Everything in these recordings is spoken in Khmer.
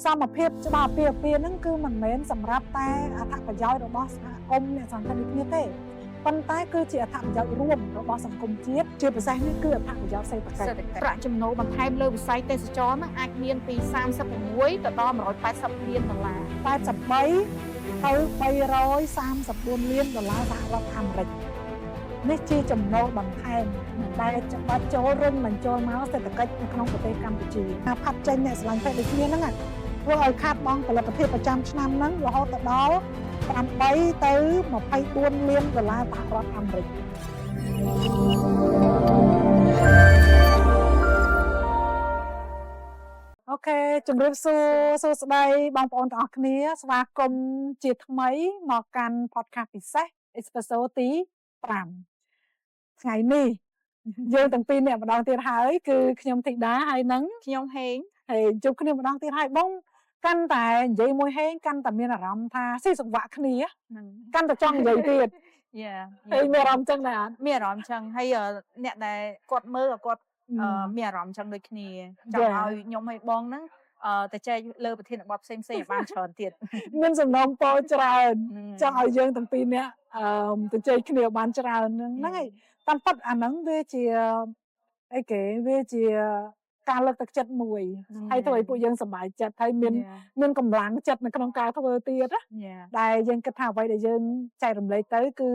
សមភាពច្បាប់អាពាហ៍ពិពាហ៍ហ្នឹងគឺមិនមែនសម្រាប់តែអត្ថប្រយោជន៍របស់សហគមន៍អ្នកសង្គ្រោះគ្នាទេប៉ុន្តែគឺជាអត្ថប្រយោជន៍រួមរបស់សង្គមជាតិជាពិសេសនេះគឺអត្ថប្រយោជន៍សេដ្ឋកិច្ចប្រាក់ចំណូលបន្ថែមលើវិស័យទេសចរណ៍ហ្នឹងអាចមានពី36ទៅដល់180លានដុល្លារ83ទៅ334លានដុល្លារសហរដ្ឋអាមេរិកនេះជាចំណូលបន្ថែមដែលច្បាប់ចូលរុញបញ្ចូលមកសេដ្ឋកិច្ចនៅក្នុងប្រទេសកម្ពុជាការផាត់ចេញអ្នកស្រឡាញ់ភេទដូចគ្នាហ្នឹងធ្វើឲ្យខាតបង់ផលិតភាពប្រចាំឆ្នាំហ្នឹងរហូតដល់8ទៅ24លានដុល្លារសហរដ្ឋអាមេរិកអូខេជំរាបសួរស្ដីបងប្អូនទាំងអស់គ្នាស្វាគមន៍ជាថ្មីមកកាន់ podcast ពិសេស Espresso ទី5ថ្ងៃនេះយើងទាំងពីរអ្នកម្ដងទៀតហើយគឺខ្ញុំធីតាហើយនឹងខ្ញុំហេងជួបគ្នាម្ដងទៀតហើយបងកាន់តែនិយាយមួយហេងកាន់តែមានអារម្មណ៍ថាស៊ីសង្វាក់គ្នាកាន់តែចង់និយាយទៀតហើយមានអារម្មណ៍ចឹងដែរអត់មានអារម្មណ៍ចឹងហើយអ្នកដែលគាត់មើលគាត់មានអារម្មណ៍ចឹងដូចគ្នាចង់ឲ្យខ្ញុំឲ្យបងហ្នឹងទៅចែកលើប្រធានបទផ្សេងៗឲ្យបានច្រើនទៀតមានសំណងពោច្រើនចង់ឲ្យយើងទាំងពីរនាក់ទៅចែកគ្នាបានច្រើនហ្នឹងហើយតាមពិតអាហ្នឹងវាជាអីគេវាជាការលើកទឹកចិត្តមួយហើយធ្វើឲ្យពួកយើងសប្បាយចិត្តហើយមានកម្លាំងចិត្តនៅក្នុងការធ្វើទៀតណាដែលយើងគិតថាអ្វីដែលយើងចែករំលែកទៅគឺ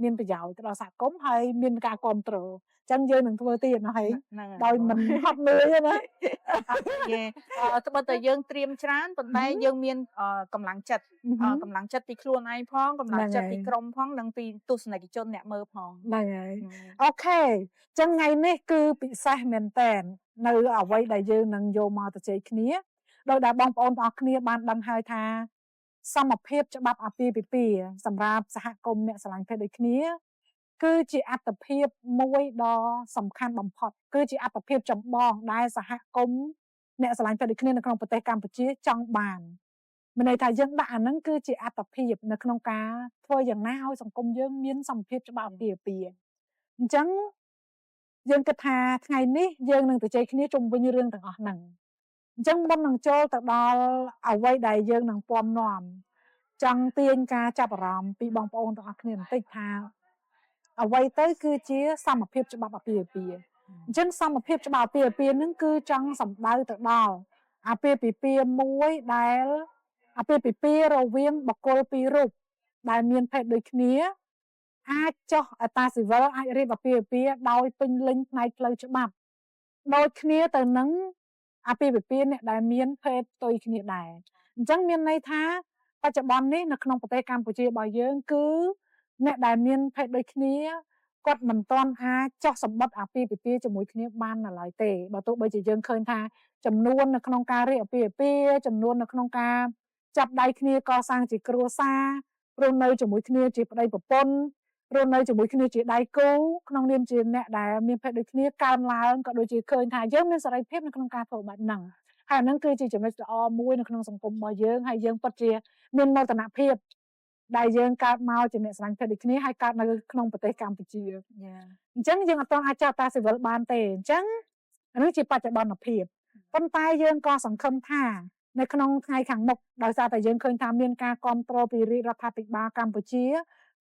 មានប្រយោជន៍ទៅដល់សហគមន៍ហើយមានការគ្រប់គ្រងចឹងយើងនឹងធ្វើទៀតណាហើយដោយមិនហត់នឿយណាត្បិតតែយើងត្រៀមច្រើនប៉ុន្តែយើងមានកម្លាំងចិត្តពីខ្លួនឯងផងកម្លាំងចិត្តពីក្រុមផងនិងពីទស្សនិកជនអ្នកមើលផងហ្នឹងហើយអូខេចឹងថ្ងៃនេះគឺពិសេសមែនតើនៅអ្វីដែលយើងនឹងយកមកទៅជែកគ្នាដោយដែលបងប្អូនទាំងអស់គ្នាបានដឹងហើយថាសមភាពច្បាប់អាពាហ៍ពិពាហ៍សម្រាប់សហគមន៍អ្នកស្រឡាញ់ភេទដូចគ្នាគឺជាអត្ថប្រយោជន៍មួយដ៏សំខាន់បំផុតគឺជាអត្ថប្រយោជន៍ចម្បងដែលសហគមន៍អ្នកស្រឡាញ់ភេទដូចគ្នានៅក្នុងប្រទេសកម្ពុជាចង់បានមានន័យថាយើងដាក់អាហ្នឹងគឺជាអត្ថប្រយោជន៍នៅក្នុងការធ្វើយ៉ាងណាឲ្យសង្គមយើងមានសមភាពច្បាប់អាពាហ៍ពិពាហ៍អញ្ចឹងយើងគិតថាថ្ងៃនេះយើងនឹងទៅជែកគ្នាជុំវិញរឿងទាំងអស់ហ្នឹងអញ្ចឹងមុននឹងចូលទៅដល់អ្វីដែលយើងនឹងពំនាំចង់ទាញការចាប់អារម្មណ៍ពីបងប្អូនទាំងអស់គ្នាបន្តិចថាអ្វីទៅគឺជាសមភាពច្បាប់អាពាហ៍ពិពាហ៍អញ្ចឹងសមភាពច្បាប់អាពាហ៍ពិពាហ៍ហ្នឹងគឺចង់សំដៅទៅដល់អាពាហ៍ពិពាហ៍មួយដែលអាពាហ៍ពិពាហ៍រវាងបុគ្គលពីររូបដែលមានភេទដូចគ្នាអាចចុះអត្តាស៊ីវិលអាចរៀបអាពាហ៍ពិពាហ៍ដោយពេញលេញផ្នែកផ្លូវច្បាប់ដូចគ្នាទៅនឹងអាពាហ៍ពិពាហ៍អ្នកដែលមានភេទផ្ទុយគ្នាដែរអញ្ចឹងមានន័យថាបច្ចុប្បន្ននេះនៅក្នុងប្រទេសកម្ពុជារបស់យើងគឺអ្នកដែលមានភេទដូចគ្នាគាត់មិនទាន់អាចចុះសម្បត្តិអាពាហ៍ពិពាហ៍ជាមួយគ្នាបាននៅឡើយទេបើទោះបីជាយើងឃើញថាចំនួននៅក្នុងការរៀបអាពាហ៍ពិពាហ៍ចំនួននៅក្នុងការចាប់ដៃគ្នាកសាងជាគ្រួសាររស់នៅជាមួយគ្នាជាប្តីប្រពន្ធរស់នៅជាមួយគ្នាជាដៃគូក្នុងនាមជាអ្នកដែលមានភេទដូចគ្នាកើនឡើងក៏ដូចជាឃើញថាយើងមានសេរីភាពនៅក្នុងការធ្វើបែបហ្នឹងហើយអាហ្នឹងគឺជាចំណុចល្អមួយនៅក្នុងសង្គមរបស់យើងហើយយើងពិតជាមានមោទនភាពដែលយើងកើតមកជាអ្នកស្រឡាញ់ភេទដូចគ្នាហើយកើតនៅក្នុងប្រទេសកម្ពុជាអញ្ចឹងយើងអត់ទាន់អាចចោទតាស៊ីវិលបានទេអញ្ចឹងអានេះជាបច្ចុប្បន្នភាពប៉ុន្តែយើងក៏សង្ឃឹមថានៅក្នុងថ្ងៃខាងមុខដោយសារតែយើងឃើញថាមានការគ្រប់គ្រងពីរាជរដ្ឋាភិបាលកម្ពុជា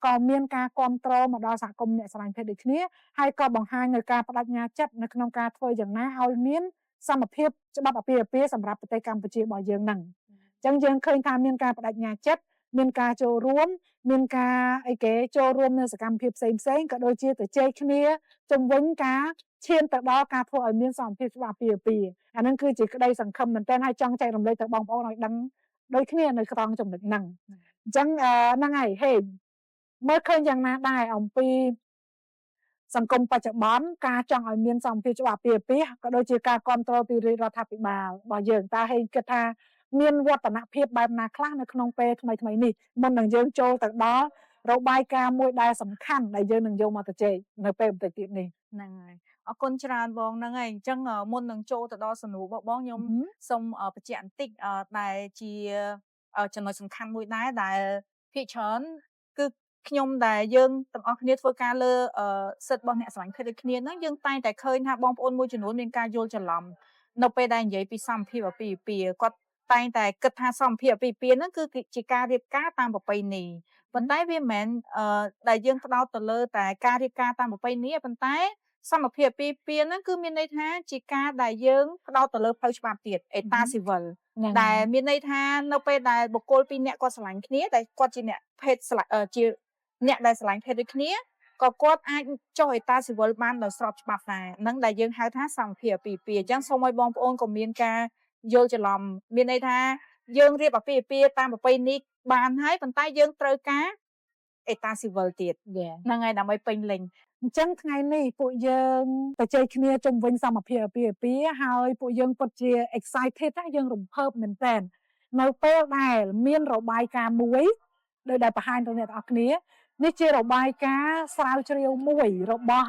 ក៏មានការគ្រប់គ្រងមកដល់សហគមន៍អ្នកស្រឡាញ់ភេទដូចគ្នាហើយក៏បង្ហាញនៅការបដិញ្ញាចិត្តនៅក្នុងការធ្វើយ៉ាងណាឲ្យមានសមភាពច្បាប់អាពាហ៍ពិពាហ៍សម្រាប់ប្រទេសកម្ពុជារបស់យើងហ្នឹងអញ្ចឹងយើងឃើញថាមានការបដិញ្ញាចិត្តមានការចូលរួមមានការចូលរួមនៅសកម្មភាពផ្សេងៗក៏ដូចជាទៅជែកគ្នាជំវិញការឈានទៅដល់ការធ្វើឲ្យមានសមភាពច្បាប់អាពាហ៍ពិពាហ៍អានឹងគឺជាក្តីសង្ឃឹមមែនទែនហើយចង់ចែករំលែកទៅបងប្អូនឲ្យដឹងដូចគ្នានៅក្នុងចំណុចហ្នឹងអញ្ចឹងហ្នឹងហើយហេមើលឃើញយ៉ាងណាដែរអំពីសង្គមបច្ចុប្បន្នការចង់ឲ្យមានសមភាពច្បាប់អាពាហ៍ពិពាហ៍ក៏ដូចជាការគ្រប់គ្រងពីរាជរដ្ឋាភិបាលរបស់យើងតើហេគិតថាមានវឌ្ឍនភាពបែបណាខ្លះនៅក្នុងពេលថ្មីៗនេះមុននឹងយើងចូលទៅដល់របាយការណ៍មួយដែលសំខាន់ដែលយើងនឹងយកមកទៅជែកនៅពេលបន្តិចទៀតនេះហ្នឹងហើយអរគុណច្រើនបងហ្នឹងហើយអញ្ចឹងមុននឹងចូលទៅដល់សំណួររបស់បងខ្ញុំសូមបញ្ជាក់បន្តិចដែលជាចំណុចសំខាន់មួយដែរដែលភាគច្រើនគឺខ្ញុំដែលយើងទាំងអស់គ្នាធ្វើការលើសិទ្ធិរបស់អ្នកស្រឡាញ់ភេទដូចគ្នាហ្នឹងយើងតែងតែឃើញថាបងប្អូនមួយចំនួនមានការយល់ច្រឡំនៅពេលដែលនិយាយពីសមភាពអាពាហ៍ពិពាហ៍គាត់ តែងតែគិតថាសមភាពអាពាហ៍ពិពាហ៍ហ្នឹងគឺជាការរៀបការតាមប្រពៃណីប៉ុន្តែវាមិនមែនដែលយើងផ្ដោតទៅលើតែការរៀបការតាមប្រពៃណីប៉ុន្តែសមភាពអាពាហ៍ពិពាហ៍ហ្នឹងគឺមានន័យថាជាការដែលយើងផ្ដោតទៅលើផ្លូវច្បាប់ទៀតអេតាស៊ីវិលដែលមានន័យថានៅពេលដែលបុគ្គលពីរនាក់គាត់ស្រឡាញ់គ្នាតែគាត់ជាអ្នកភេទជាអ្នកដែលស្រឡាញ់ភេទដូចគ្នាក៏គាត់អាចចុះអេតាស៊ីវិលបានដោយស្របច្បាប់ដែរហ្នឹងដែលយើងហៅថាសមភាពអាពាហ៍ពិពាហ៍អញ្ចឹងសូមឲ្យបងប្អូនកុំមានការយល់ច្រឡំមានន័យថាយើងរៀបអាពាហ៍ពិពាហ៍តាមប្រពៃណីបានហើយប៉ុន្តែយើងត្រូវការអេតាស៊ីវិលទៀតហ្នឹងហើយដើម្បីពេញលេញអញ្ចឹងថ្ងៃនេះពួកយើងទៅជ័យគ្នាជុំវិញសមភាពអាពាហ៍ពិពាហ៍ហើយពួកយើងពិតជា excited យើងរំភើបមែនទែននៅពេលដែលមានរបាយការណ៍មួយដោយដែលបង្ហាញទៅអ្នកទាំងអស់គ្នានេះជារបាយការណ៍ស្រាវជ្រាវមួយរបស់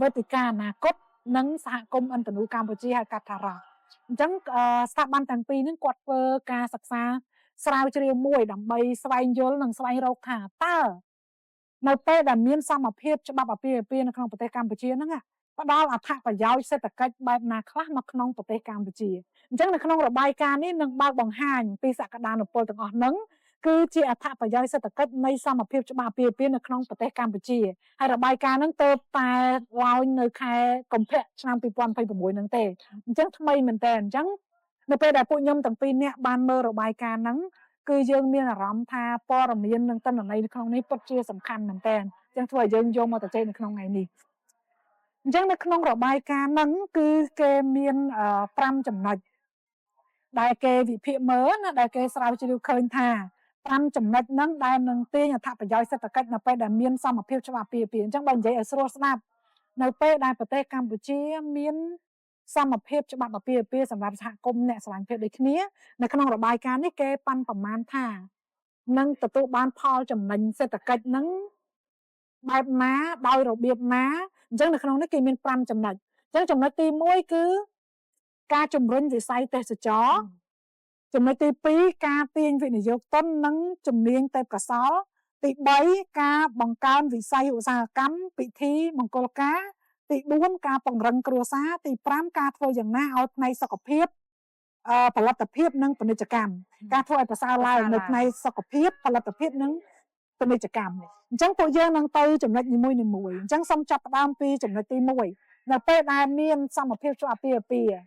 វេទិកាអនាគតនិងសហគមន៍ឥន្ធនូកម្ពុជាហៅកាត់ថារ៉ាអញ្ចឹងស្ថាប័នទាំងពីរនេះគាត់ធ្វើការសិក្សាស្រាវជ្រាវមួយដើម្បីស្វែងយល់និងស្វែងរកថាតើនៅពេលដែលមានសមភាពច្បាប់អាពាហ៍ពិពាហ៍នៅក្នុងប្រទេសកម្ពុជាហ្នឹងផ្ដល់អត្ថប្រយោជន៍សេដ្ឋកិច្ចបែបណាខ្លះនៅក្នុងប្រទេសកម្ពុជាអញ្ចឹងនៅក្នុងរបាយការណ៍នេះនឹងបើកបង្ហាញពីសក្តានុពលទាំងអស់ហ្នឹងគឺជាអត្ថប្រយោជន៍សេដ្ឋកិច្ចនៃសមភាពច្បាប់អាពាហ៍ពិពាហ៍នៅក្នុងប្រទេសកម្ពុជាហើយរបាយការណ៍ហ្នឹងទើបតែឡើងនៅខែកុម្ភៈឆ្នាំ2026ហ្នឹងទេអញ្ចឹងថ្មីមែនតើអញ្ចឹងនៅពេលដែលពួកខ្ញុំទាំងពីរនាក់បានមើលរបាយការណ៍ហ្នឹងគឺយើងមានអារម្មណ៍ថាព័ត៌មាននិងទិន្នន័យនៅក្នុងនេះពិតជាសំខាន់មែនតើអញ្ចឹងធ្វើឲ្យយើងយកមកទៅចែកនៅក្នុងថ្ងៃនេះអញ្ចឹងនៅក្នុងរបាយការណ៍ហ្នឹងគឺគេមាន5ចំណុចដែលគេវិភាគមើលណាដែលគេស្រាវជ្រាវឃើញថា5ចំណុចហ្នឹងដែលនឹងទាញអត្ថប្រយោជន៍សេដ្ឋកិច្ចនៅពេលដែលមានសមភាពច្បាប់អាពាហ៍ពិពាហ៍អញ្ចឹងបើនិយាយឲ្យស្រួលស្ដាប់នៅពេលដែលប្រទេសកម្ពុជាមានសមភាពច្បាប់អាពាហ៍ពិពាហ៍សម្រាប់សហគមន៍អ្នកស្រឡាញ់ភេទដូចគ្នានៅក្នុងរបាយការណ៍នេះគេប៉ាន់ប្រមាណថានឹងទទួលបានផលចំណេញសេដ្ឋកិច្ចហ្នឹងបែបណាដោយរបៀបណាអញ្ចឹងនៅក្នុងនេះគេមាន5ចំណុចអញ្ចឹងចំណុចទី1គឺការជំរុញវិស័យទេសចរណ៍ចំណុចទី2ការទាញវិនិយោគទុននិងជំនាញទេពកោសល្យទី3ការបង្កើនវិស័យឧស្សាហកម្មពិធីមង្គលការទី4ការពង្រឹងគ្រួសារទី5ការធ្វើយ៉ាងណាឲ្យផ្នែកសុខភាពផលិតភាពនិងពាណិជ្ជកម្មការធ្វើឲ្យប្រសើរឡើងនៅផ្នែកសុខភាពផលិតភាពនិងពាណិជ្ជកម្មអញ្ចឹងពួកយើងនឹងទៅចំណុចនីមួយៗអញ្ចឹងសូមចាប់ផ្ដើមពីចំណុចទី1នៅពេលដែលមានសមភាពជាប់អាពាហ៍ពិពាហ៍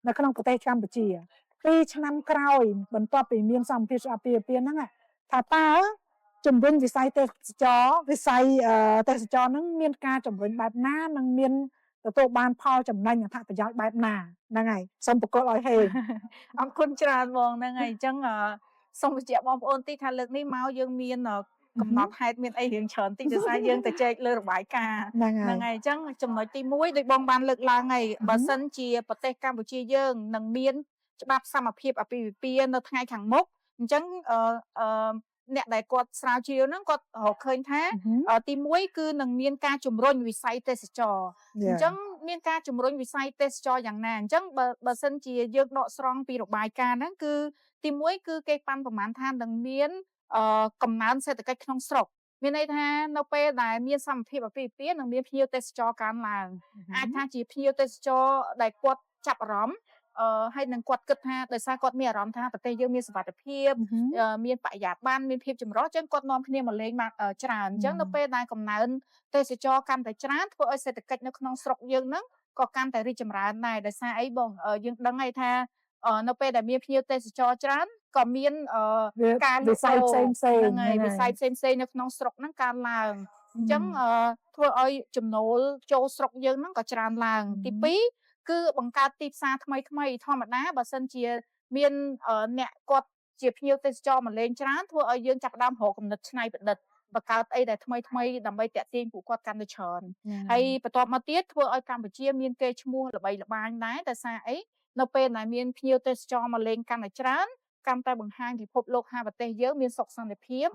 នៅក្នុងប្រទេសកម្ពុជា2ឆ្នាំក្រោយបន្ទាប់ពីមានសមភាពជាប់អាពាហ៍ពិពាហ៍ហ្នឹងថាតើជំរុញវិស័យទេសចរហ្នឹងមានការជំរុញបែបណានិងមានទទួលបានផលចំណេញអត្ថប្រយោជន៍បែបណាហ្នឹងហើយសូមប្រកល់ឲ្យហេអរគុណច្រើនបងហ្នឹងហើយអញ្ចឹងសូមបញ្ជាក់បងប្អូនតិចថាលើកនេះមកយើងមានកំណត់ហេតុមានអីរៀងច្រើនតិចដោយសារយើងទៅចែកលើរបាយការណ៍ហ្នឹងហើយអញ្ចឹងចំណុចទី1ដូចបងបានលើកឡើងហើយបើសិនជាប្រទេសកម្ពុជាយើងនឹងមានច្បាប់សមភាពអាពាហ៍ពិពាហ៍នៅថ្ងៃខាងមុខអញ្ចឹងអ្នកដែលគាត់ស្រាវជ្រាវហ្នឹងគាត់រកឃើញថាទី1គឺនឹងមានការជំរុញវិស័យទេសចរអញ្ចឹងមានការជំរុញវិស័យទេសចរយ៉ាងណាអញ្ចឹងបើសិនជាយើងដកស្រង់ពីរបាយការណ៍ហ្នឹងគឺទី1គឺគេប៉ាន់ប្រមាណថានឹងមានកំណើនសេដ្ឋកិច្ចក្នុងស្រុកមានន័យថានៅពេលដែលមានសមភាពអាពាហ៍ពិពាហ៍នឹងមានភ្ញៀវទេសចរកើនឡើងអាចថាជាភ្ញៀវទេសចរដែលគាត់ចាប់អារម្មណ៍ហើយនឹងគាត់គិតថាដោយសារគាត់មានអារម្មណ៍ថាប្រទេសយើងមានសុវត្ថិភាពមានបរិយាបន្នមានភាពចម្រុះអញ្ចឹងគាត់នាំគ្នាមកលេងបានច្រើនអញ្ចឹងនៅពេលដែលកំណើនទេសចរកាន់តែច្រើនធ្វើឲ្យសេដ្ឋកិច្ចនៅក្នុងស្រុកយើងហ្នឹងក៏កាន់តែរីកចម្រើនដែរដោយសារអីបងយើងដឹងហើយថានៅពេលដែលមានភ្ញៀវទេសចរច្រើនក៏មានការវិស័យផ្សេងហ្នឹងហើយវិស័យផ្សេងនៅក្នុងស្រុកហ្នឹងកើនឡើងអញ្ចឹងធ្វើឲ្យចំណូលចូលស្រុកយើងហ្នឹងក៏ច្រើនឡើងទី2គឺបង្កើតទីផ្សារថ្មីធម្មតាបើសិនជាមានអ្នកគាត់ជាភ្ញៀវទេសចរមកលេងច្រើនធ្វើឲ្យយើងចាប់ផ្ដើមរកគំនិតច្នៃប្រឌិតបង្កើតអីដែលថ្មីដើម្បីតាក់ទាញពួកគាត់កាន់តែច្រើនហើយបន្ទាប់មកទៀតធ្វើឲ្យកម្ពុជាមានកេរ្តិ៍ឈ្មោះល្បីល្បាញដែរដោយសារអីនៅពេលដែលមានភ្ញៀវទេសចរមកលេងកាន់តែច្រើនកាន់តែបង្ហាញពិភពលោកថាប្រទេសយើងមានសុខសន្តិភាព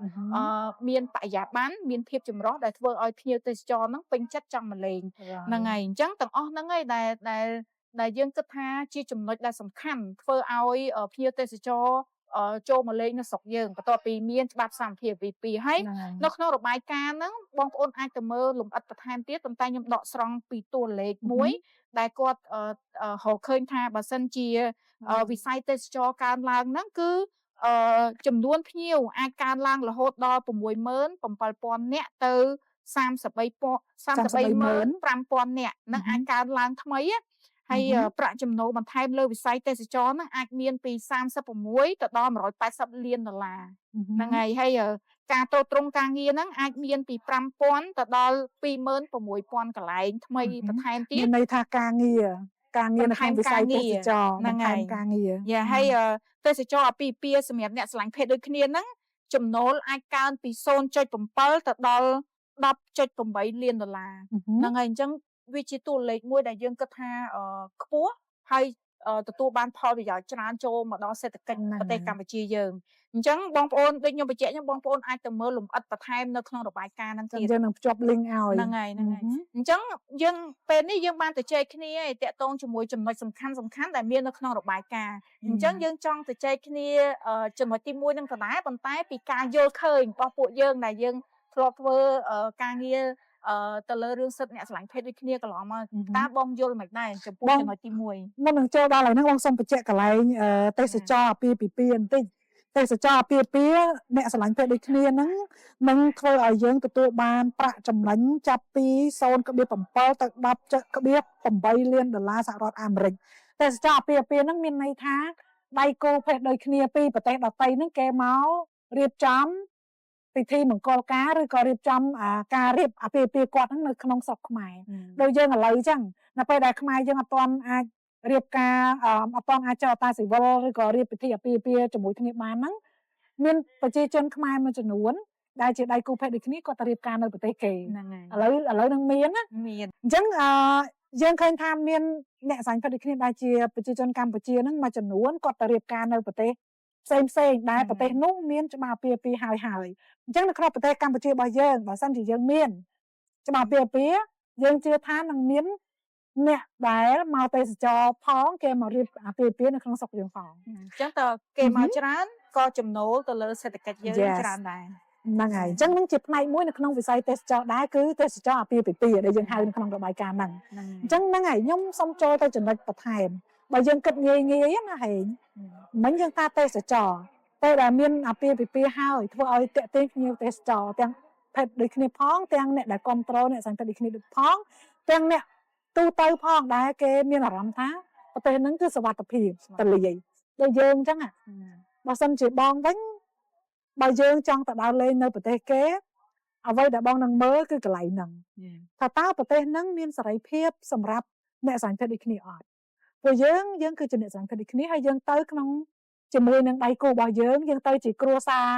មានបរិយាបន្នមានភាពចម្រុះដែលធ្វើឲ្យភ្ញៀវទេសចរហ្នឹងពេញចិត្តចង់មកលេងហ្នឹងហើយអញ្ចឹងទាំងអស់ហ្នឹងហើយដែលយើងគិតថាជាចំណុចដែលសំខាន់ធ្វើឲ្យភ្ញៀវទេសចរ ចូលមកលេងនៅស្រុកយើងបន្ទាប់ពីមានច្បាប់សមភាពអាពាហ៍ពិពាហ៍ហើយនៅក្នុងរបាយការណ៍ហ្នឹងបងប្អូនអាចទៅមើលលម្អិតបន្ថែមទៀតប៉ុន្តែខ្ញុំដកស្រង់ពីតួលេខមួយដែលគាត់រកឃើញថាបើសិនជាវិស័យទេសចរកើនឡើងហ្នឹងគឺចំនួនភ្ញៀវអាចកើនឡើងរហូតដល់67000នាក់ទៅ335,000នាក់នឹងអាចកើនឡើងថ្មីហើយប្រាក់ចំណូលបន្ថែមលើវិស័យទេសចរហ្នឹងអាចមានពី36ទៅដល់180លានដុល្លារហ្នឹងហើយការតទ្រង់ការងារហ្នឹងអាចមានពី5000ទៅដល់26000កន្លែងថ្មីបន្ថែមទៀតមានន័យថាការងារនៅក្នុងវិស័យទេសចរបន្ថែមការងារយ៉ាហើយទេសចរអាពាហ៍ពិពាហ៍សម្រាប់អ្នកស្រឡាញ់ភេទដូចគ្នាហ្នឹងចំណូលអាចកើនពី0.7ទៅដល់10.8លានដុល្លារហ្នឹងហើយអញ្ចឹងវាជាតួលេខមួយដែលយើងគិតថាខ្ពស់ហើយទទួលបានផលប្រយោជន៍ច្រើនចូលមកដល់សេដ្ឋកិច្ចប្រទេសកម្ពុជាយើងអញ្ចឹងបងប្អូនដូចខ្ញុំបញ្ជាក់ខ្ញុំបងប្អូនអាចទៅមើលលម្អិតបន្ថែមនៅក្នុងរបាយការណ៍ហ្នឹងទៀតយើងនឹងភ្ជាប់ link ឲ្យហ្នឹងហើយអញ្ចឹងយើងពេលនេះយើងបានទៅជែកគ្នាតាក់ទងជាមួយចំណុចសំខាន់ដែលមាននៅក្នុងរបាយការណ៍អញ្ចឹងយើងចង់ទៅជែកគ្នាចំណុចទី1នឹងដដែលប៉ុន្តែពីការយល់ឃើញរបស់ពួកយើងដែលយើងធ្លាប់ធ្វើការងារទៅលើរឿងសិទ្ធិអ្នកស្រឡាញ់ភេទដូចគ្នាកន្លងមកតើបងយល់មិនដែរចំពោះចំណុចទី1មុននឹងចូលដល់ហើយហ្នឹងបងសូមបញ្ជាក់កន្លែងទេសចរអាពាហ៍ពិពាហ៍បន្តិចទេសចរអាពាហ៍ពិពាហ៍អ្នកស្រឡាញ់ភេទដូចគ្នាហ្នឹងនឹងធ្វើឲ្យយើងទទួលបានប្រាក់ចំណេញចាប់ពី0.7ទៅ10.8លានដុល្លារសហរដ្ឋអាមេរិកទេសចរអាពាហ៍ពិពាហ៍ហ្នឹងមានន័យថាដៃគូភេទដូចគ្នាពីប្រទេសដទៃហ្នឹងគេមករៀបចំពិធីមង្គលការឬក៏រៀបចំការរៀបអាពាហ៍ពិពាហ៍គាត់ហ្នឹងនៅក្នុងស្រុកខ្មែរដូចយើងឥឡូវអញ្ចឹងនៅពេលដែលខ្មែរយើងអត់ទាន់អាចរៀបការអត់ទាន់អាចចោលតាស៊ីវិលឬក៏រៀបពិធីអាពាហ៍ពិពាហ៍ជាមួយគ្នាបានហ្នឹងមានប្រជាជនខ្មែរមួយចំនួនដែលជាដៃគូភេទដូចគ្នាគាត់ទៅរៀបការនៅប្រទេសគេហ្នឹងហើយឥឡូវនឹងមានណាមានអញ្ចឹងយើងឃើញថាមានអ្នកស្រឡាញ់ភេទដូចគ្នាដែលជាប្រជាជនកម្ពុជាហ្នឹងមួយចំនួនគាត់ទៅរៀបការនៅប្រទេសផ្សេងដែលប្រទេសនោះមានច្បាប់អាពាហ៍ពិពាហ៍ហើយអញ្ចឹងនៅក្នុងប្រទេសកម្ពុជារបស់យើងបើសិនជាយើងមានច្បាប់អាពាហ៍ពិពាហ៍យើងជឿថានឹងមានអ្នកដែលមកទេសចរផងគេមករៀបអាពាហ៍ពិពាហ៍នៅក្នុងស្រុកយើងផងអញ្ចឹងតើគេមកច្រើនក៏ចំណូលទៅលើសេដ្ឋកិច្ចយើងច្រើនដែរហ្នឹងហើយអញ្ចឹងនឹងជាផ្នែកមួយនៅក្នុងវិស័យទេសចរដែរគឺទេសចរអាពាហ៍ពិពាហ៍ដែលយើងហៅនៅក្នុងរបាយការណ៍ហ្នឹងអញ្ចឹងហ្នឹងហើយខ្ញុំសូមចូលទៅចំណុចបន្ថែមបើយើងគិតងាយណាហេងមិញយើងថាទេសចរតែដែលមានអាពាហ៍ពិពាហ៍ហើយធ្វើឲ្យតាក់ទាញភ្ញៀវទេសចរទាំងភេទដូចគ្នាផងទាំងអ្នកដែលគ្រប់គ្រងអ្នកសង្កេតដូចគ្នាដូចផងទាំងអ្នកទូទៅផងដែលគេមានអារម្មណ៍ថាប្រទេសហ្នឹងគឺសុវត្ថិភាពតលាយដូចយើងអញ្ចឹងបើសិនជាបងវិញបើយើងចង់ទៅដើរលេងនៅប្រទេសគេអ្វីដែលបងនឹងមើលគឺកន្លែងហ្នឹងថាតើប្រទេសហ្នឹងមានសេរីភាពសម្រាប់អ្នកសង្កេតដូចគ្នាអត់ព្រោះយើងគឺជាអ្នកសង្កេតដូចគ្នាហើយយើងទៅក្នុងជាមួយនឹងដៃគូរបស់យើងទៅជាគ្រួសាររ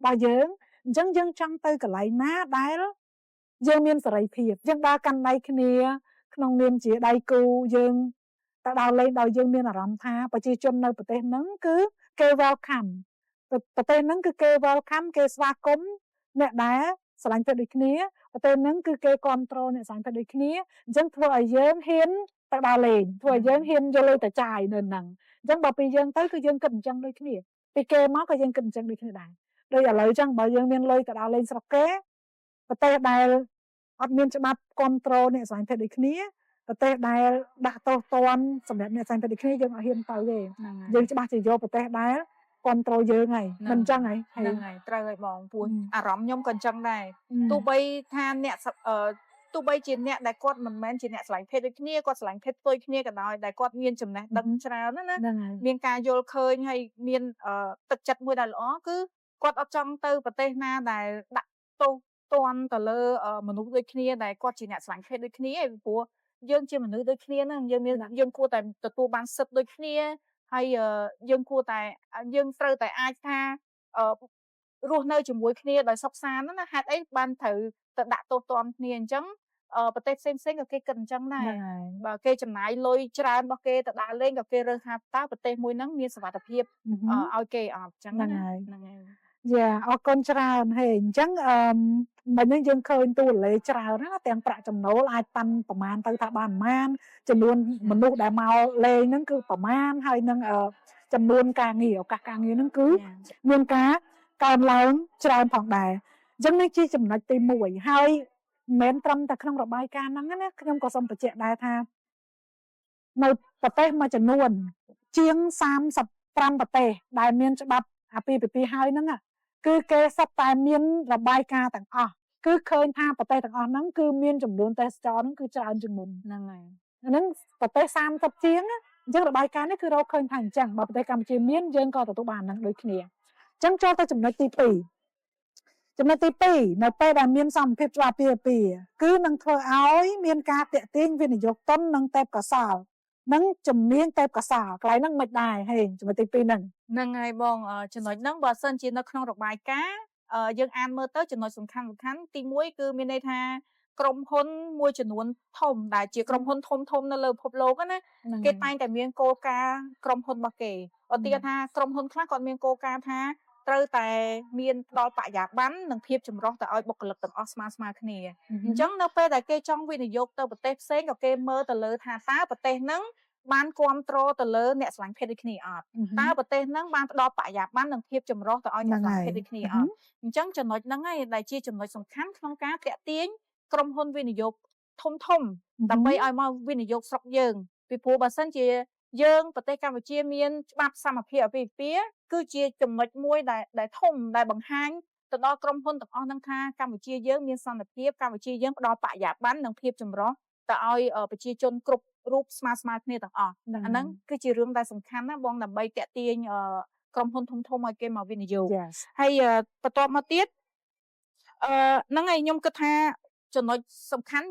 បស់យើងអញ្ចឹងយើងចង់ទៅកន្លែងណាដែលយើងមានសេរីភាពយើងដើរកាន់ដៃគ្នាក្នុងនាមជាដៃគូយើងទៅដើរលេងដោយយើងមានអារម្មណ៍ថាប្រជាជននៅប្រទេសហ្នឹងគឺគេ welcome ប្រទេសហ្នឹងគឺគេ welcome គេស្វាគមន៍អ្នកដែលស្រឡាញ់ភេទដូចគ្នាប្រទេសហ្នឹងគឺគេគ្រប់គ្រងអ្នកស្រឡាញ់ភេទដូចគ្នាអញ្ចឹងធ្វើឲ្យយើងហ៊ានទៅដើរលេងធ្វើឲ្យយើងហ៊ានយកលុយទៅចាយនៅហ្នឹងអញ្ចឹងបើពីយើងទៅគឺយើងគិតអញ្ចឹងដូចគ្នាពីគេមកក៏យើងគិតអញ្ចឹងដូចគ្នាដែរដូចឥឡូវអញ្ចឹងបើយើងមានលុយទៅដើរលេងស្រុកគេប្រទេសដែលអត់មានច្បាប់គ្រប់គ្រងអ្នកស្រឡាញ់ភេទដូចគ្នាប្រទេសដែលដាក់ទោសទណ្ឌសម្រាប់អ្នកស្រឡាញ់ភេទដូចគ្នាយើងអត់ហ៊ានទៅទេយើងច្បាស់ជាយកប្រទេសដែលគ្រប់គ្រងយើងហើយមិនអញ្ចឹងហើយហ្នឹងហើយត្រូវហើយបងព្រោះអារម្មណ៍ខ្ញុំក៏អញ្ចឹងដែរទោះបីថាអ្នកទោះបីជាអ្នកដែលគាត់មិនមែនជាអ្នកស្រឡាញ់ភេទដូចគ្នាគាត់ស្រឡាញ់ភេទផ្ទុយគ្នាក៏ដោយដែលគាត់មានចំណេះដឹងច្រើនណាមានការយល់ឃើញហើយមានទឹកចិត្តមួយដែលល្អគឺគាត់អត់ចង់ទៅប្រទេសណាដែលដាក់ទោសទណ្ឌទៅលើមនុស្សដូចគ្នាដែលគាត់ជាអ្នកស្រឡាញ់ភេទដូចគ្នាឯងព្រោះយើងជាមនុស្សដូចគ្នាហ្នឹងយើងគួរតែទទួលបានសិទ្ធិដូចគ្នាហើយយើងគួរតែយើងត្រូវតែអាចថារស់នៅជាមួយគ្នាដោយសុខសាន្តណាហេតុអីបានត្រូវទៅដាក់ទោសទណ្ឌគ្នាអញ្ចឹងប្រទេសផ្សេងក៏គេគិតអញ្ចឹងដែរបើគេចំណាយលុយច្រើនរបស់គេទៅដើរលេងក៏គេរើសថាតើប្រទេសមួយហ្នឹងមានសុវត្ថិភាពឲ្យគេអត់អញ្ចឹងហ្នឹងហើយយ៉ាអរគុណច្រើនហេអញ្ចឹងមិញនេះយើងឃើញតួលេខច្រើនណាទាំងប្រាក់ចំណូលអាចប៉ាន់ប្រមាណទៅថាបានប្រមាណចំនួនមនុស្សដែលមកលេងហ្នឹងគឺប្រមាណហើយនឹង ចំនួនការងារឱកាសការងារហ្នឹងគឺមានការកើនឡើងច្រើនផងដែរអញ្ចឹងនេះជាចំណុចទី1ហើយមិនត្រឹមតែក្នុងរបាយការណ៍ហ្នឹងណាខ្ញុំក៏សូមបញ្ជាក់ដែរថានៅប្រទេសមួយចំនួនជាង35ប្រទេសដែលមានច្បាប់អាពាហ៍ពិពាហ៍ហើយហ្នឹងគឺគេសុទ្ធតែមានរបាយការណ៍ទាំងអស់គឺឃើញថាប្រទេសទាំងអស់ហ្នឹងគឺមានចំនួនទេសចរហ្នឹងគឺច្រើនជាងមុនហ្នឹងហើយហ្នឹងប្រទេស30ជាងអញ្ចឹងរបាយការណ៍នេះគឺរកឃើញថាអញ្ចឹងបើប្រទេសកម្ពុជាមានយើងក៏ទទួលបានហ្នឹងដូចគ្នាអញ្ចឹងចូលទៅចំណុចទី2ចំណុចទី2នៅពេលដែលមានសមភាពច្បាប់អាពាហ៍ពិពាហ៍គឺនឹងធ្វើឲ្យមានការតាក់ទាញវិនិយោគទុននិងទេពកោសល្យនឹងជំនាញទេពកោសល្យកន្លែងហ្នឹងមិនដែរហេចំណុចទី2ហ្នឹងហើយបងចំណុចហ្នឹងបើសិនជានៅក្នុងរបាយការណ៍យើងអានមើលទៅចំណុចសំខាន់ទី1គឺមានន័យថាក្រុមហ៊ុនមួយចំនួនធំដែលជាក្រុមហ៊ុនធំនៅលើពិភពលោកណាគេតែងតែមានគោលការណ៍ក្រុមហ៊ុនរបស់គេឧទាហរណ៍ថាក្រុមហ៊ុនខ្លះគាត់មានគោលការណ៍ថាត្រូវតែមានផ្ដល់បរិយាបន្ននិងភាពចម្រុះទៅឲ្យបុគ្គលិកទាំងអស់ស្មើគ្នាអញ្ចឹងនៅពេលដែលគេចង់វិនិយោគទៅប្រទេសផ្សេងក៏គេមើលទៅលើថាតើប្រទេសហ្នឹងបានគ្រប់គ្រងទៅលើអ្នកស្រឡាញ់ភេទដូចគ្នាអត់តើប្រទេសហ្នឹងបានផ្ដល់បរិយាបន្ននិងភាពចម្រុះទៅឲ្យអ្នកស្រឡាញ់ភេទដូចគ្នាអត់អញ្ចឹងចំណុចហ្នឹងឯងដែលជាចំណុចសំខាន់ក្នុងការតាក់ទាញក្រុមហ៊ុនវិនិយោគធំដើម្បីឲ្យមកវិនិយោគស្រុកយើងពីព្រោះបើសិនជាយើងប្រទេសកម្ពុជាមានច្បាប់សមភាពអាពាហ៍ពិពាហ៍គឺជាចំណុចមួយដែលធំដែលបង្ហាញទៅដល់ក្រុមហ៊ុនទាំងអស់ហ្នឹងថាកម្ពុជាយើងមានសន្តិភាពកម្ពុជាយើងផ្ដល់បរិយាបន្ននិងភាពចម្រុះទៅឲ្យប្រជាជនគ្រប់រូបស្មើគ្នាទាំងអស់អាហ្នឹងគឺជារឿងដែលសំខាន់ណាបងដើម្បីតាក់ទាញក្រុមហ៊ុនធំឲ្យគេមកវិនិយោគហើយបន្ទាប់មកទៀតហ្នឹងហើយខ្ញុំគិតថាចំណុចសំខាន់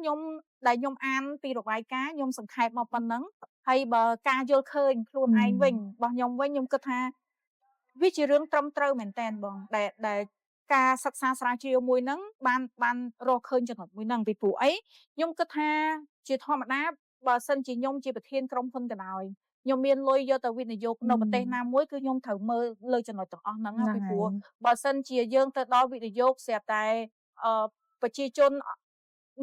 ដែលខ្ញុំអានពីរបាយការណ៍ខ្ញុំសង្ខេបមកប៉ុណ្ណឹងហើយបើការយល់ឃើញខ្លួនឯងវិញរបស់ខ្ញុំវិញខ្ញុំគិតថាវាជារឿងត្រឹមត្រូវមែនតើបងដែលការសិក្សាស្រាវជ្រាវមួយហ្នឹងបានរកឃើញចំណុចមួយហ្នឹងពីព្រោះអីខ្ញុំគិតថាជាធម្មតាបើសិនជាខ្ញុំជាប្រធានក្រុមហ៊ុនក៏ដោយខ្ញុំមានលុយយកទៅវិនិយោគនៅប្រទេសណាមួយគឺខ្ញុំត្រូវមើលលើចំណុចទាំងអស់ហ្នឹងពីព្រោះបើសិនជាយើងទៅដល់វិនិយោគស្រាប់តែប្រជាជន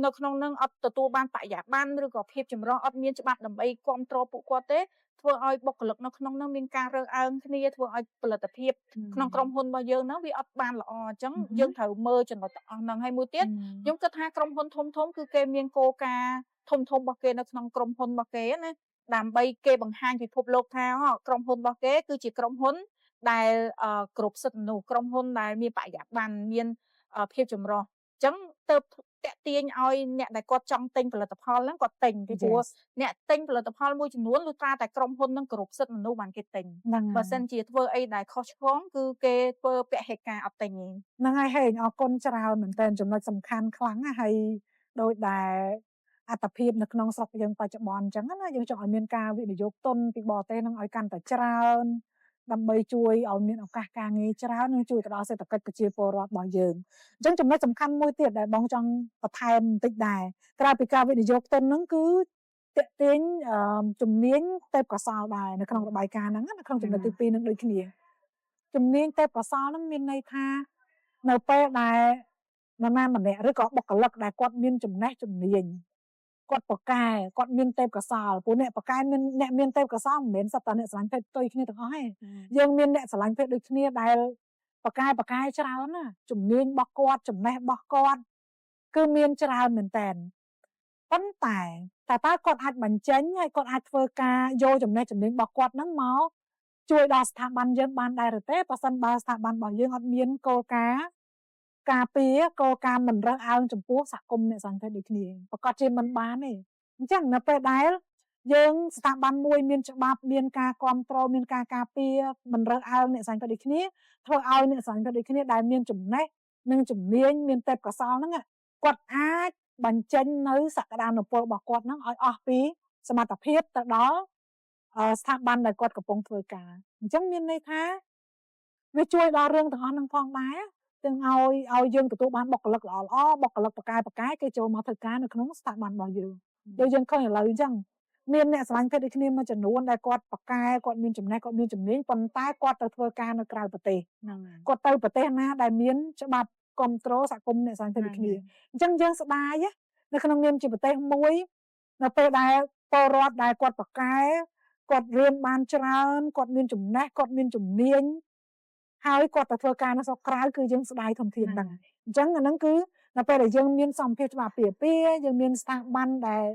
នៅក្នុងនឹងអត់ទទួលបានបរិយាបន្នឬក៏ភាពចម្រុះអត់មានច្បាប់ដើម្បីគ្រប់គ្រងពួកគាត់ទេធ្វើឲ្យបុគ្គលិកនៅក្នុងនឹងមានការរើសអើងគ្នាធ្វើឲ្យផលិតភាពក្នុងក្រុមហ៊ុនរបស់យើងហ្នឹងវាអត់បានល្អអញ្ចឹងយើងត្រូវមើលចំណុចទាំងអស់ហ្នឹងហើយមួយទៀតខ្ញុំគិតថាក្រុមហ៊ុនធំគឺគេមានគោលការណ៍ធំរបស់គេនៅក្នុងក្រុមហ៊ុនរបស់គេណាដើម្បីគេបង្ហាញពិភពលោកថាក្រុមហ៊ុនរបស់គេគឺជាក្រុមហ៊ុនដែលគ្រប់សិទ្ធិមនុស្សក្រុមហ៊ុនដែលមានបរិយាបន្នមានភាពចម្រុះអញ្ចឹងទៅតាក់ទាញឲ្យអ្នកដែលគាត់ចង់ទិញផលិតផលហ្នឹងគាត់ទិញពីព្រោះអ្នកទិញផលិតផលមួយចំនួនលុះត្រាតែក្រុមហ៊ុនហ្នឹងគ្រប់សិទ្ធិមនុស្សបានគេទិញបើសិនជាធ្វើអីដែលខុសឆ្គងគឺគេធ្វើពហិការអត់ទិញទេហ្នឹងហើយហេអរគុណច្រើនមែនតើចំណុចសំខាន់ខ្លាំងណាស់ហើយដោយដែលអត្តភាពនៅក្នុងស្រុកយើងបច្ចុប្បន្នអញ្ចឹងណាយើងចង់ឲ្យមានការវិនិយោគទុនពីបរទេសហ្នឹងឲ្យកាន់តែច្រើនដើម្បីជួយឲ្យមានឱកាសការងារច្រើននិងជួយទៅដល់សេដ្ឋកិច្ចប្រជាពលរដ្ឋរបស់យើងអញ្ចឹងចំណុចសំខាន់មួយទៀតដែលបងចង់បន្ថែមបន្តិចដែរក្រៅពីការវិនិយោគទុនហ្នឹងគឺតាក់ទាញជំនាញទេពកោសល្យដែរនៅក្នុងរបាយការណ៍ហ្នឹងនៅក្នុងចំណុចទី2ហ្នឹងដូចគ្នាជំនាញទេពកោសល្យហ្នឹងមានន័យថានៅពេលដែលនរណាម្នាក់ឬក៏បុគ្គលិកដែលគាត់មានចំណេះជំនាញគាត់ប្រកែគាត់មានទេពកោសល្យព្រោះអ្នកប្រកែអ្នកមានទេពកោសល្យមិនមែនសត្វតែអ្នកស្រឡាញ់ភេទផ្ទុយគ្នាទាំងអស់ទេយើងមានអ្នកស្រឡាញ់ភេទដូចគ្នាដែលប្រកែច្រើនណាជំនាញរបស់គាត់ចំណេះរបស់គាត់គឺមានច្រើនមែនតើប៉ុន្តែតើគាត់អាចបញ្ចេញហើយគាត់អាចធ្វើការយកចំណេះជំនាញរបស់គាត់ហ្នឹងមកជួយដល់ស្ថាប័នយើងបានដែរឬទេបើសិនបើស្ថាប័នរបស់យើងអត់មានគោលការណ៍ការពារគោលការណ៍មិនរើសអើងចំពោះសហគមន៍អ្នកសង្ឃិតដូចគ្នាប្រកាសជាមិនបានទេអញ្ចឹងនៅពេលដែលយើងស្ថាប័នមួយមានច្បាប់មានការគ្រប់គ្រងមានការការពារមិនរើសអើងអ្នកសង្ឃិតដូចគ្នាធ្វើឲ្យអ្នកសង្ឃិតដូចគ្នាដែលមានចំណេះនិងជំនាញមានទេពកោសល្យហ្នឹងគាត់អាចបញ្ចេញនៅសក្តានុពលរបស់គាត់ហ្នឹងឲ្យអស់ពីសមត្ថភាពទៅដល់ស្ថាប័នដែលគាត់កំពុងធ្វើការអញ្ចឹងមានន័យថាវាជួយដល់រឿងទាំងអស់ហ្នឹងផងដែរទាំងឲ្យយើងទទួលបានបុគ្គលិកល្អបុគ្គលិកប្រកែគេចូលមកធ្វើការនៅក្នុងស្ថាប័នរបស់យើងដូចយើងឃើញឥឡូវអញ្ចឹងមានអ្នកស្រឡាញ់ភេទដូចគ្នាមួយចំនួនដែលគាត់ប្រកែគាត់មានចំណេះគាត់មានជំនាញប៉ុន្តែគាត់ទៅធ្វើការនៅក្រៅប្រទេសហ្នឹងគាត់ទៅប្រទេសណាដែលមានច្បាប់គ្រប់គ្រងសហគមន៍អ្នកស្រឡាញ់ភេទដូចគ្នាអញ្ចឹងយើងស្ដាយនៅក្នុងនាមជាប្រទេសមួយនៅពេលដែលពលរដ្ឋដែលគាត់ប្រកែ គាត់រៀនបានច្រើនគាត់មានចំណេះគាត់មានជំនាញហើយគាត់ទៅធ្វើការនៅស្រុកក្រៅគឺយើងស្ដាយធនធានហ្នឹងអញ្ចឹងអាហ្នឹងគឺនៅពេលដែលយើងមានសម្ភារច្បាប់ពាពាយើងមានស្ថាប័នដែល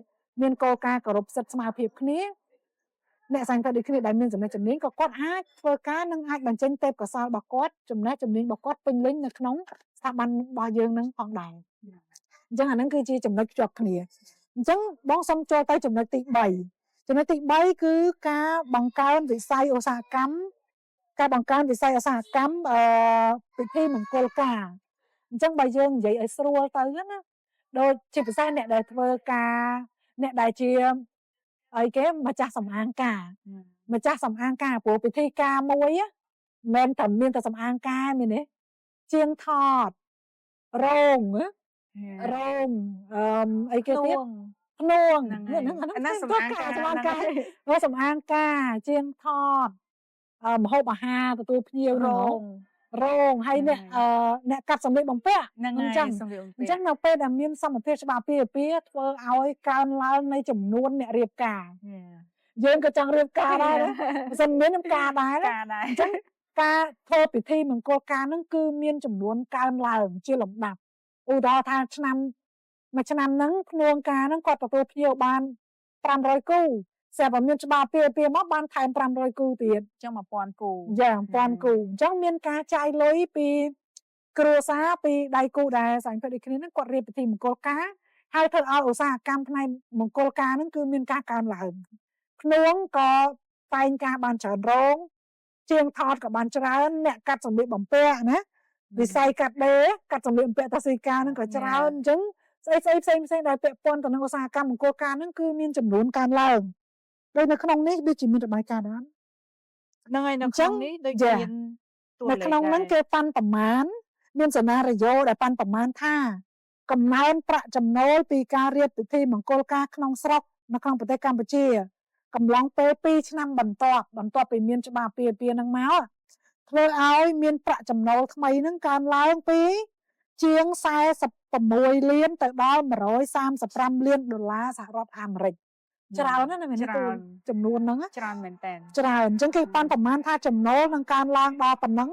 មានគោលការណ៍គោរពសិទ្ធិស្មើភាពគ្នាអ្នកសាញ់ដូចគ្នាដែលមានចំណេះជំនាញក៏គាត់អាចធ្វើការនិងអាចបញ្ចេញទេពកោសល្យរបស់គាត់ចំណេះជំនាញរបស់គាត់ពេញលេញនៅក្នុងស្ថាប័នរបស់យើងនឹងផងដែរអញ្ចឹងអាហ្នឹងគឺជាចំណុចភ្ជាប់គ្នាអញ្ចឹងបងសូមចូលទៅចំណុចទី3ចំណុចទី3គឺការបង្កើនវិស័យឧស្សាហកម្មការបង្កើនវិស័យឧស្សាហកម្មពិធីមង្គលការអញ្ចឹងបើយើងនិយាយឲ្យស្រួលទៅណាដូចជាពិសេសអ្នកដែលធ្វើការអ្នកដែលជាអីគេម្ចាស់សំអាងការម្ចាស់សំអាងការព្រោះពិធីការមួយមិនតែមានតែសំអាងការមានទេជាងថតរោងអីគេទៀតភ្នួងហ្នឹងសំអាងការសំអាងការជាងថតម្ហូបអាហារទទួលភ្ញៀវរោងហើយអ្នកកាត់សម្លៀកបំពាក់ហ្នឹងអញ្ចឹងនៅពេលដែលមានសម្ភារច្បាប់ពាពាធ្វើឲ្យកើនឡើងនៃចំនួនអ្នករៀបការយើងក៏ចង់រៀបការដែរបើមិនមានខ្ញុំការដែរអញ្ចឹងការធ្វើពិធីមង្គលការហ្នឹងគឺមានចំនួនកើនឡើងជាលំដាប់ឧទាហរណ៍ថាមួយឆ្នាំហ្នឹងភ្នួងការហ្នឹងគាត់ទទួលភ្ញៀវបាន500គូស្រាប់តែមានច្បាប់ពាមកបានថែម500គូទៀតអញ្ចឹង1000គូចា1000គូអញ្ចឹងមានការចាយលុយពីគ្រួសារពីដៃគូដែលសាញ់ភេទដូចគ្នាហ្នឹងគាត់រៀបពិធីមង្គលការហើយធ្វើឲ្យឧស្សាហកម្មផ្នែកមង្គលការហ្នឹងគឺមានការកើនឡើងភ្នួងក៏តែងការបានច្រើនរោងជាងថតក៏បានច្រើនអ្នកកាត់សម្លៀកបំពាក់ណាវិស័យកាត់ដេរកាត់សម្លៀកបំពាក់តាស៊ីកាហ្នឹងក៏ច្រើនអញ្ចឹងស្អីផ្សេងដែលពាក់ព័ន្ធទៅនឹងឧស្សាហកម្មមង្គលការហ្នឹងគឺមានចំនួនកើនឡើងដោយនៅក្នុងនេះដូចជាមានរបាយការណ៍ដែរហ្នឹងហើយនៅក្នុងនេះដូចជាមានតួលេខនៅក្នុងហ្នឹងគេប៉ាន់ប្រមាណមានសេណារីយ៉ូដែលប៉ាន់ប្រមាណថាកំណើនប្រាក់ចំណូលពីការរៀបពិធីមង្គលការក្នុងស្រុកនៅក្នុងប្រទេសកម្ពុជាកំឡុងពេល2ឆ្នាំបន្ទាប់ពីមានច្បាប់ពាហ្នឹងមកធ្វើឲ្យមានប្រាក់ចំណូលថ្មីហ្នឹងកើនឡើងពីជាង46លានទៅដល់135លានដុល្លារសហរដ្ឋអាមេរិកច្រើនណាស់មែនទេចំនួនហ្នឹងច្រើនមែនតើច្រើនអញ្ចឹងគេប៉ាន់ប្រមាណថាចំណូលនឹងកើនឡើងដល់ប៉ុណ្ណឹង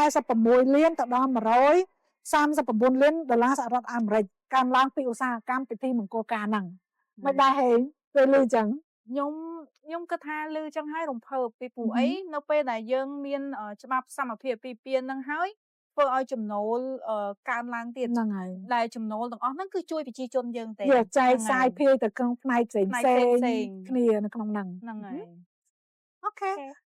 46លានទៅដល់139លានដុល្លារសហរដ្ឋអាមេរិកកើនឡើងពីឧស្សាហកម្មពិធីមង្គលការហ្នឹងមិនដែរហេពេលលឺអញ្ចឹងខ្ញុំគិតថាលឺចឹងហើយរំភើបពីព្រោះអីនៅពេលដែលយើងមានច្បាប់សមភាពពីពានហ្នឹងហើយធ្វើឲ្យចំណូលកើនឡើងទៀតហ្នឹងហើយដែលចំណូលទាំងអស់ហ្នឹងគឺជួយប្រជាជនយើងទេវាចែកសាយភាយទៅក្នុងផ្នែកផ្សេងគ្នានៅក្នុងហ្នឹងហើយអូខេ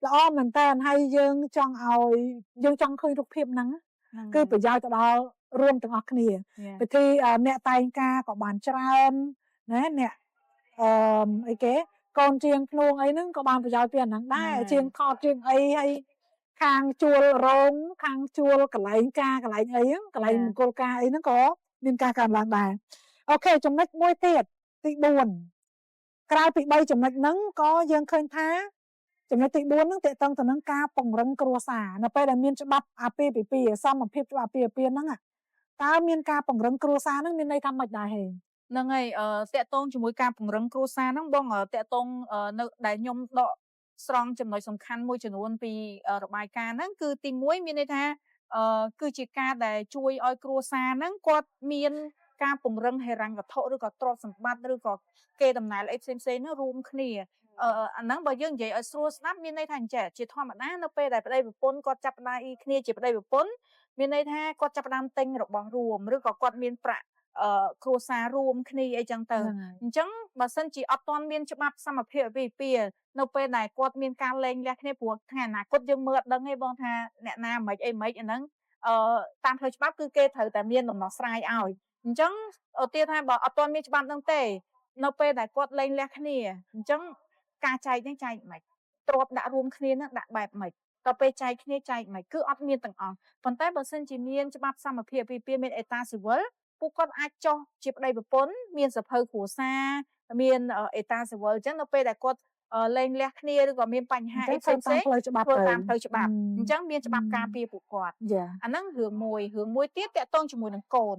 ល្អមែនតើហើយយើងចង់ឃើញរូបភាពហ្នឹងគឺប្រយោជន៍ទៅដល់រួមទាំងអស់គ្នាពិធីអ្នកតែងការក៏បានច្រើនណាអ្នកអីគេកូនជាងភ្នួងអីហ្នឹងក៏បានប្រយោជន៍ពីអាហ្នឹងដែរជាងថតជាងអីហើយខាងជួលរោងខាងជួលកន្លែងការកន្លែងអីហ្នឹងកន្លែងមង្គលការអីហ្នឹងក៏មានការកើនឡើងដែរអូខេចំណុចមួយទៀតទី4ក្រៅពី3ចំណុចហ្នឹងក៏យើងឃើញថាចំណុចទី4ហ្នឹងតកតងទៅនឹងការពង្រឹងគ្រួសារនៅពេលដែលមានច្បាប់អាពាហ៍ពិពាហ៍សមភាពច្បាប់អាពាហ៍ពិពាហ៍ហ្នឹងតើមានការពង្រឹងគ្រួសារហ្នឹងមានន័យថាម៉េចដែរហេហ្នឹងហើយតកតងជាមួយការពង្រឹងគ្រួសារហ្នឹងបងតកតងនៅដែលខ្ញុំដកស្រង់ចំណុចសំខាន់មួយចំនួនពីរបាយការណ៍ហ្នឹងគឺទី1មានន័យថាគឺជាការដែលជួយឲ្យគ្រួសារហ្នឹងគាត់មានការពង្រឹងហិរញ្ញវត្ថុឬក៏ទ្រព្យសម្បត្តិឬក៏គេដំណើរអីផ្សេងហ្នឹងរួមគ្នាអាហ្នឹងបើយើងនិយាយឲ្យស្រួលស្ដាប់មានន័យថាអញ្ចឹងជាធម្មតានៅពេលដែលប្តីប្រពន្ធគាត់ចាប់ដៃគ្នាជាប្តីប្រពន្ធមានន័យថាគាត់ចាប់ផ្ដើមទិញរបស់រួមឬក៏គាត់មានប្រាក់គ្រួសាររួមគ្នាអីចឹងទៅអញ្ចឹងបើសិនជាអត់ទាន់មានច្បាប់សមភាពវិពានៅពេលដែលគាត់មានការលែងលះគ្នាព្រោះថ្ងៃអនាគតយើងមើលអត់ដឹងទេបងថាអ្នកណាមិនអីមិនអាហ្នឹងតាមផ្លូវច្បាប់គឺគេត្រូវតែមានដំណោះស្រាយឲ្យអញ្ចឹងទៀតថាបើអត់ទាន់មានច្បាប់ហ្នឹងទេនៅពេលដែលគាត់លែងលះគ្នាអញ្ចឹងការចែកនេះចែកមិនទ្របដាក់រួមគ្នានឹងដាក់បែបមិនដល់ពេលចែកគ្នាចែកមិនគឺអត់មានទាំងអស់ប៉ុន្តែបើសិនជាមានច្បាប់សមភាពវិពាមានអេតាស៊ីវិលពួកគាត់អាចចោះជាប្តីប្រពន្ធមានសភៅគ្រួសារមានអេតាស៊ីវិលអញ្ចឹងនៅពេលដែលគាត់លែងលះគ្នាឬក៏មានបញ្ហាអីផ្សេងៗធ្វើតាមផ្លូវច្បាប់អញ្ចឹងមានច្បាប់ការពារពួកគាត់អាហ្នឹងរឿងមួយទៀតតាក់ទងជាមួយនឹងកូន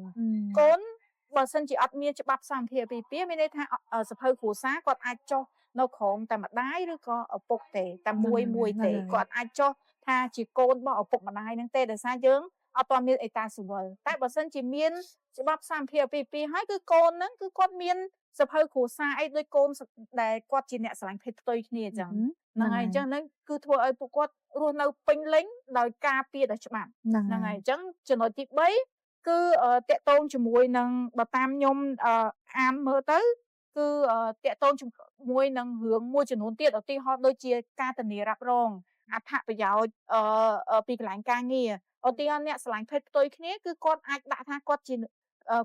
បើសិនជាអត់មានច្បាប់សម្ភារៈពីពីមានន័យថាសភៅគ្រួសារគាត់អាចចុះនៅក្រោមតែម្ដាយឬក៏ឪពុកទេតែមួយទេគាត់អាចចុះថាជាកូនរបស់ឪពុកម្ដាយហ្នឹងទេដោយសារយើងអត់ទាន់មានអេតាស៊ីវិលតែបើសិនជាមានច្បាប់សម្ភារៈពីពីហើយគឺកូនហ្នឹងគឺគាត់មានសភៅគ្រួសារអីដូចកូនដែលគាត់ជាអ្នកស្រឡាញ់ភេទផ្ទុយគ្នាអញ្ចឹងហ្នឹងហើយអញ្ចឹងហ្នឹងគឺធ្វើឲ្យពួកគាត់រស់នៅពេញលេញដោយការពារដោយច្បាប់ហ្នឹងហើយអញ្ចឹងចំណុចទី3គឺតកតងជាមួយនឹងបើតាមខ្ញុំអានមើលទៅគឺតកតងជាមួយនឹងរឿងមួយចំនួនទៀតឧទាហរណ៍ដូចជាការធានារ៉ាប់រងអត្ថប្រយោជន៍ពីកន្លែងការងារឧទាហរណ៍អ្នកឆ្លាញ់ភេទផ្ទុយគ្នាគឺគាត់អាចដាក់ថាគាត់ជា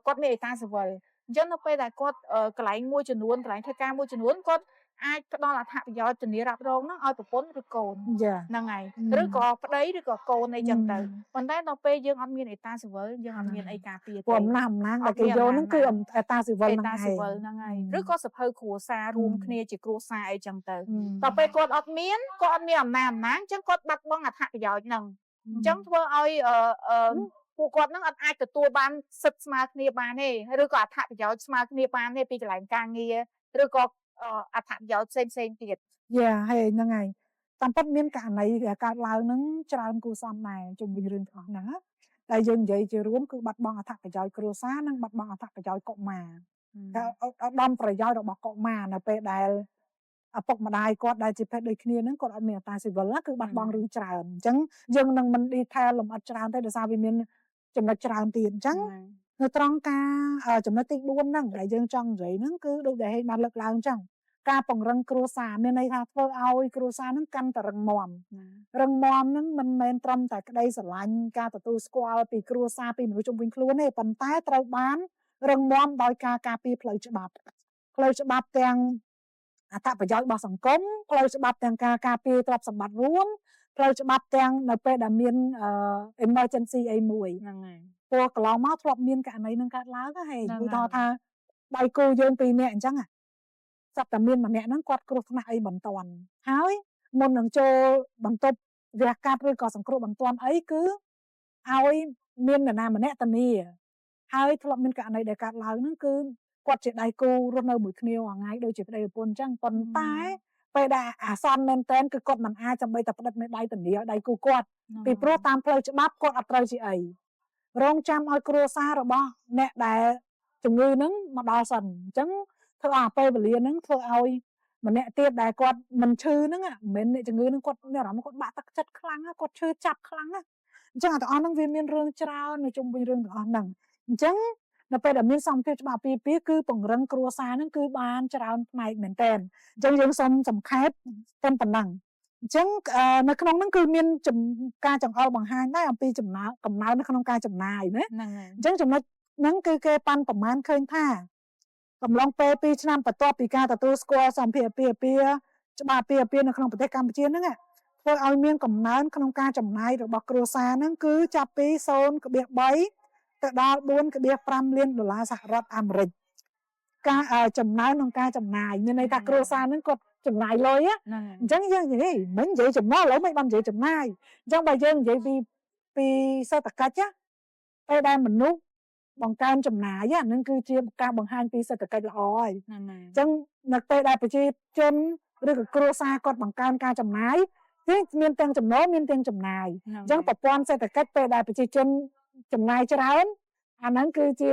គាត់មានអេតាស៊ីវិលអញ្ចឹងនៅពេលដែលគាត់កន្លែងមួយចំនួនកន្លែងធ្វើការមួយចំនួនគាត់អាចផ្ដល់អត្ថប្រយោជន៍ធានារ៉ាប់រងហ្នឹងឲ្យប្រពន្ធឬកូនហ្នឹងហើយឬក៏ប្តីឬក៏កូនអីចឹងទៅប៉ុន្តែដល់ពេលយើងអត់មានអេតាស៊ីវិលយើងអត់មានអីការពារទេអំណាចដែលគេយកហ្នឹងគឺអេតាស៊ីវិលហ្នឹងហើយឬក៏សភៅគ្រួសាររួមគ្នាជាគ្រួសារអីចឹងទៅដល់ពេលគាត់អត់មានអំណាចអញ្ចឹងគាត់បាត់បង់អត្ថប្រយោជន៍ហ្នឹងអញ្ចឹងធ្វើឲ្យពួកគាត់ហ្នឹងអត់អាចទទួលបានសិទ្ធិស្មើគ្នាបានទេឬក៏អត្ថប្រយោជន៍ស្មើគ្នាបានទេពីកន្លែងការងារឬក៏អត្ថប្រយោជន៍ផ្សេងទៀតហើយហ្នឹងហើយតាមពិតមានករណីកើតឡើងហ្នឹងច្រើនគួរសមដែរជុំវិញរឿងទាំងអស់ហ្នឹងតែយើងនិយាយជារួមគឺបាត់បង់អត្ថប្រយោជន៍គ្រួសារនិងបាត់បង់អត្ថប្រយោជន៍កុមារតែឧត្តមប្រយោជន៍របស់កុមារនៅពេលដែលឪពុកម្ដាយគាត់ដែលជាភេទដូចគ្នាហ្នឹងគាត់អត់មានអត្តាស៊ីវិលគឺបាត់បង់រឿងច្រើនអញ្ចឹងយើងនឹងមិន detail លម្អិតច្រើនទេដោយសារវាមានចំណុចច្រើនទៀតអញ្ចឹងនៅត្រង់ការចំណុចទី4ហ្នឹងដែលយើងចង់និយាយហ្នឹងគឺដូចដែលហេតុបានលើកឡើងអញ្ចឹងការពង្រឹងគ្រួសារមានន័យថាធ្វើឲ្យគ្រួសារហ្នឹងកាន់តែរឹងមាំហ្នឹងមិនមែនត្រឹមតែក្តីស្រឡាញ់ការទទួលស្គាល់ពីគ្រួសារពីមនុស្សជុំវិញខ្លួនទេប៉ុន្តែត្រូវបានរឹងមាំដោយការការពារផ្លូវច្បាប់ទាំងអត្ថប្រយោជន៍របស់សង្គមផ្លូវច្បាប់ទាំងការការពារទ្រព្យសម្បត្តិរួមផ្លូវច្បាប់ទាំងនៅពេលដែលមានemergency អីមួយហ្នឹងហើយព្រោះកន្លងមកធ្លាប់មានករណីនឹងកើតឡើងហើយឧទាហរណ៍ថាដៃគូយើង2នាក់អញ្ចឹងសត្វតែមានម្នាក់ហ្នឹងគាត់គ្រោះថ្នាក់អីមិនតាន់ហើយមុននឹងចូលបន្ទប់វះកាត់ឬក៏សង្គ្រោះបន្ទាន់អីគឺឲ្យមាននរណាម្នាក់ធានាហើយធ្លាប់មានករណីដែលកើតឡើងហ្នឹងគឺគាត់ជាដៃគូរស់នៅមួយគ្នាមួយថ្ងៃដូចជាប្តីប្រពន្ធអញ្ចឹងប៉ុន្តែពេលដែលអាសន្នមែនតើគឺគាត់មិនអាចចាំបីតែផ្ដិតមេដៃធានាឲ្យដៃគូគាត់ពីព្រោះតាមផ្លូវច្បាប់គាត់អត់ត្រូវជាអីរងចាំឲ្យគ្រួសាររបស់អ្នកដែលជំងឺហ្នឹងមកដល់សិនអញ្ចឹងធ្វើឲ្យពេលវេលាហ្នឹងធ្វើឲ្យម្នាក់ទៀតដែលគាត់មិនឈឺហ្នឹងមិនមែនអ្នកជំងឺហ្នឹងគាត់មានអារម្មណ៍គាត់បាក់ទឹកចិត្តខ្លាំងគាត់ឈឺចាប់ខ្លាំងអញ្ចឹងទាំងអស់ហ្នឹងវាមានរឿងច្រើននៅជុំវិញរឿងទាំងអស់ហ្នឹងអញ្ចឹងនៅពេលដែលមានសម្ភារច្បាប់ពីពីគឺពង្រឹងគ្រួសារហ្នឹងគឺបានច្រើនផ្នែកមែនតើអញ្ចឹងយើងសូមសង្ខេបតែប៉ុណ្ណឹងអញ្ចឹងនៅក្នុងហ្នឹងគឺមានការចង្អុលបង្ហាញដែរអំពីកំណើននៅក្នុងការចំណាយណាហ្នឹងហើយអញ្ចឹងចំណុចហ្នឹងគឺគេប៉ាន់ប្រមាណឃើញថាកំឡុងពេល2ឆ្នាំបន្ទាប់ពីការទទួលស្គាល់សម្ភារៈពាច្បាប់ពានៅក្នុងប្រទេសកម្ពុជាហ្នឹងធ្វើឲ្យមានកំណើនក្នុងការចំណាយរបស់គ្រួសារហ្នឹងគឺចាប់ពី 0.3 ទៅដល់ 4.5 លានដុល្លារសហរដ្ឋអាមេរិកការចំណើនក្នុងការចំណាយមានន័យថាគ្រួសារហ្នឹងគាត់ចំណាយលុយអញ្ចឹងយើងនិយាយមិននិយាយចំណូលឥឡូវមិនបាននិយាយចំណាយអញ្ចឹងបើយើងនិយាយពីសេដ្ឋកិច្ចពេលដែលមនុស្សបង្កើនចំណាយហ្នឹងគឺជាការបង្ហាញពីសេដ្ឋកិច្ចល្អហើយអញ្ចឹងនៅពេលដែលប្រជាជនឬក៏គ្រួសារគាត់បង្កើនការចំណាយគឺមានទាំងចំណូលមានទាំងចំណាយអញ្ចឹងប្រព័ន្ធសេដ្ឋកិច្ចពេលដែលប្រជាជនចំណាយច្រើនអាហ្នឹងគឺជា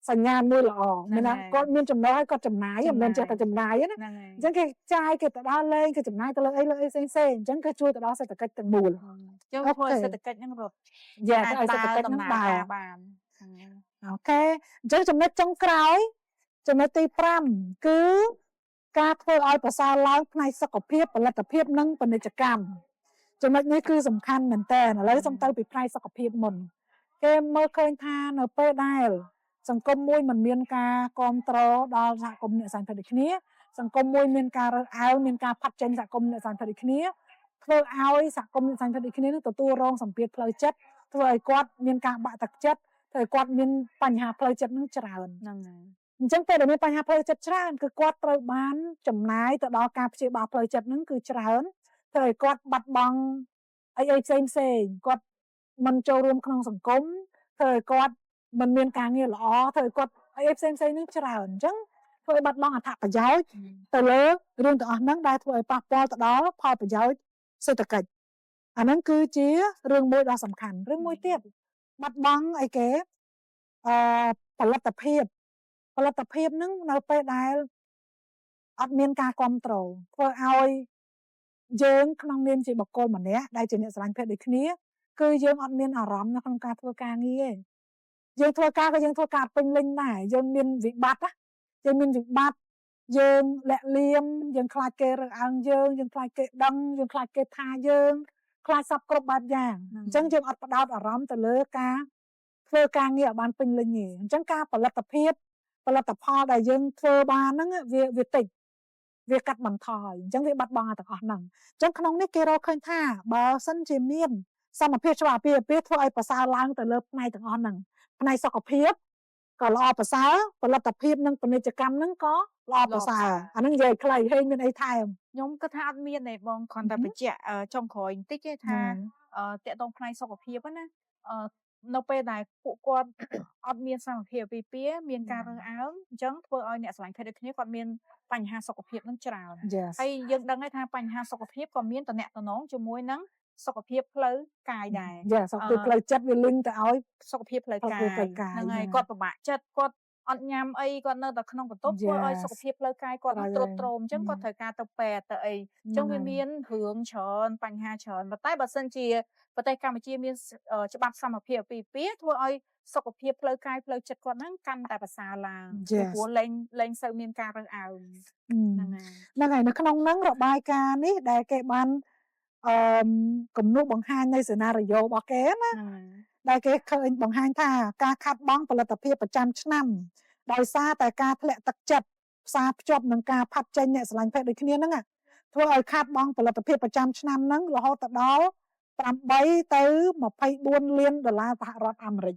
សញ្ញាណមួយល្អមានថាគាត់មានចំណូលហើយគាត់ចំណាយមិនមែនចេះតែចំណាយណាអញ្ចឹងគេចាយគេទៅដល់លេងគេចំណាយទៅលើអីផ្សេងអញ្ចឹងគេជួយទៅដល់សេដ្ឋកិច្ចទាំងមូលអញ្ចឹងធ្វើសេដ្ឋកិច្ចហ្នឹងរត់ឲ្យសេដ្ឋកិច្ចហ្នឹងបានអូខេអញ្ចឹងចំណុចចុងក្រោយចំណុចទី5គឺការធ្វើឲ្យប្រសើរឡើងផ្នែកសុខភាពផលិតភាពនិងពាណិជ្ជកម្មចំណុចនេះគឺសំខាន់មែនតើឥឡូវសូមទៅពីផ្នែកសុខភាពមុនគេមើលឃើញថានៅពេលដែលសង្គមមួយមិនមានការគ្រប់គ្រងដល់សហគមន៍អ្នកសង្ឃដូចគ្នាសង្គមមួយមានការរើសអើងមានការផាត់ចេញសហគមន៍អ្នកសង្ឃដូចគ្នាធ្វើឲ្យសហគមន៍អ្នកសង្ឃដូចគ្នានឹងទទួលរងសម្ពាធផ្លូវចិត្តធ្វើឲ្យគាត់មានការបាក់ទឹកចិត្តធ្វើឲ្យគាត់មានបញ្ហាផ្លូវចិត្តនឹងច្រើនហ្នឹងហើយអញ្ចឹងពេលដែលមានបញ្ហាផ្លូវចិត្តច្រើនគឺគាត់ត្រូវបានចំណាយទៅដល់ការព្យាបាលផ្លូវចិត្តនឹងគឺច្រើនធ្វើឲ្យគាត់បាត់បង់អីផ្សេងគាត់មិនចូលរួមក្នុងសង្គមធ្វើឲ្យគាត់ mình miền càng nghe lọ thời quật ai xem nướcច្រើនចឹងធ្វើឲ្យបាត់បង់អត្ថប្រយោជន៍ទៅលើរឿងទាំងអស់ហ្នឹងដែលធ្វើឲ្យប៉ះពាល់ទៅដល់ផលប្រយោជន៍សេដ្ឋកិច្ចអាហ្នឹងគឺជារឿងមួយដ៏សំខាន់រឿងមួយទៀតបាត់បង់អីគេផលិតភាពហ្នឹងនៅពេលដែលអត់មានការគ្រប់គ្រងធ្វើឲ្យយើងក្នុងនាមជាបុគ្គលម្នាក់ដែលជាអ្នកស្រឡាញ់ភេទដូចគ្នាគឺយើងអត់មានអារម្មណ៍នៅក្នុងការធ្វើការងារទេយើងធ្វើការក៏យើងធ្វើការពេញលេញដែរយើងមានវិបត្តិយើងលាក់លៀមយើងខ្លាចគេរើសអើងយើងខ្លាចគេដឹងយើងខ្លាចគេថាយើងខ្លាចសពគ្រប់បែបយ៉ាងអញ្ចឹងយើងអត់ផ្ដោតអារម្មណ៍ទៅលើការធ្វើការងារឲ្យបានពេញលេញទេអញ្ចឹងការផលិតផលដែលយើងធ្វើបានហ្នឹងវាតិចវាកាត់បន្ថយអញ្ចឹងវាបាត់បង់ទាំងអស់ហ្នឹងអញ្ចឹងក្នុងនេះគេរកឃើញថាបើសិនជាមានសមភាពច្បាប់អាពាហ៍ពិពាហ៍ធ្វើឲ្យប្រសើរឡើងទៅលើផ្នែកទាំងអស់ហ្នឹងផ្នែកសុខភាពក៏ល្អប្រសើរផលិតភាពនិងពាណិជ្ជកម្មហ្នឹងក៏ល្អប្រសើរអាហ្នឹងនិយាយខ្លីហេងមានអីថែមខ្ញុំគិតថាអត់មានទេបងគ្រាន់តែបញ្ជាក់ចុងក្រោយបន្តិចទេថាតកតងផ្នែកសុខភាពណានៅពេលដែលពួកគាត់អត់មានសមភាពពីពីមានការរើសអើងអញ្ចឹងធ្វើឲ្យអ្នកស្រឡាញ់ភេទដូចគ្នាគាត់មានបញ្ហាសុខភាពនឹងច្រើនហើយយើងដឹងហើយថាបញ្ហាសុខភាពក៏មានតំណែងជាមួយនឹងសុខភាពផ្លូវកាយដែរសុខភាពផ្លូវចិត្តវាលិញទៅឲ្យសុខភាពផ្លូវកាយហ្នឹងហើយគាត់ពិបាកចិត្តគាត់អត់ញ៉ាំអីគាត់នៅតែក្នុងបន្ទប់ធ្វើឲ្យសុខភាពផ្លូវកាយគាត់ទ្រុឌទ្រោមអញ្ចឹងគាត់ត្រូវការទៅពេទ្យទៅអីអញ្ចឹងវាមានរឿងច្រើនបញ្ហាច្រើនប៉ុន្តែបើសិនជាប្រទេសកម្ពុជាមានច្បាប់សមភាពអាពាហ៍ពិពាហ៍ធ្វើឲ្យសុខភាពផ្លូវកាយផ្លូវចិត្តគាត់ហ្នឹងកាន់តែប្រសើរឡើងព្រោះលែងសូវមានការរើសអើងហ្នឹងហើយនៅក្នុងហ្នឹងរបាយការណ៍នេះដែលគេបានគំនូសបង្ហាញនៃសេណារីយ៉ូរបស់គេណាដែលគេឃើញបង្ហាញថាការខាត់បង់ផលិតភាពប្រចាំឆ្នាំដោយសារតែការធ្លាក់ទឹកចិត្តផ្សារភ្ជាប់នឹងការផាត់ចេញអ្នកស្រឡាញ់ភេទដូចគ្នាហ្នឹងធ្វើឲ្យខាត់បង់ផលិតភាពប្រចាំឆ្នាំហ្នឹងរហូតដល់8ទៅ24លានដុល្លារសហរដ្ឋអាមេរិក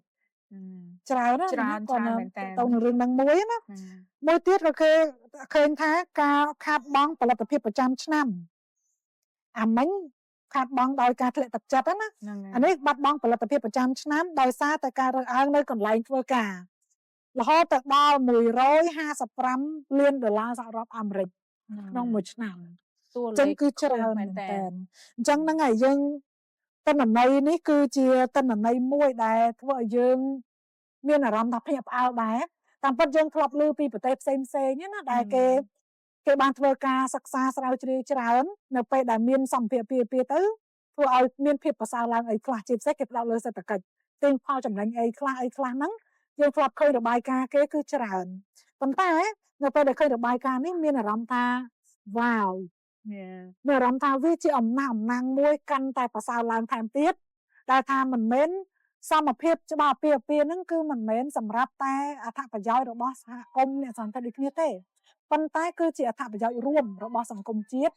ច្រើនគាត់មែនតើទៅនឹងរឿងហ្នឹងមួយណាមួយទៀតក៏គេឃើញថាការខាត់បង់ផលិតភាពប្រចាំឆ្នាំអាមិញខាត់បង់ដោយការធ្លាក់ទឹកចិត្តណាអានេះបាត់បង់ផលិតភាពប្រចាំឆ្នាំដោយសារតែការរើសអើងនៅកន្លែងធ្វើការរហូតដល់155លានដុល្លារសហរដ្ឋអាមេរិកក្នុងមួយឆ្នាំតួលេខគឺច្រើនមែនតើអញ្ចឹងហ្នឹងហើយយើងទិន្នន័យនេះគឺជាទិន្នន័យមួយដែលធ្វើឲ្យយើងមានអារម្មណ៍ថាភ្ញាក់ផ្អើលដែរតាមពិតយើងធ្លាប់ឮពីប្រទេសផ្សេងណាដែលគេបានធ្វើការសិក្សាស្រាវជ្រាវច្រើននៅពេលដែលមានសម្ភារៈពីទៅធ្វើឲ្យមានភាពប្រសើរឡើងអីខ្លះជាពិសេសគេផ្ដោតលើសេដ្ឋកិច្ចទិញផលចំណេញអីខ្លះហ្នឹងយើងធ្លាប់ឃើញរបាយការណ៍គេគឺច្រើនប៉ុន្តែនៅពេលដែលឃើញរបាយការណ៍នេះមានអារម្មណ៍ថាវ៉ាវមានអារម្មណ៍ថាវាជាអំណះអំណាងមួយកាន់តែប្រសើរឡើងថែមទៀតដែលថាមិនមែនសមភាពច្បាប់អាពាហ៍ពិពាហ៍ហ្នឹងគឺមិនមែនសម្រាប់តែអត្ថប្រយោជន៍របស់សហគមន៍អ្នកសន្តិដូចគ្នាទេប៉ុន្តែគឺជាអត្ថប្រយោជន៍រួមរបស់សង្គមជាតិ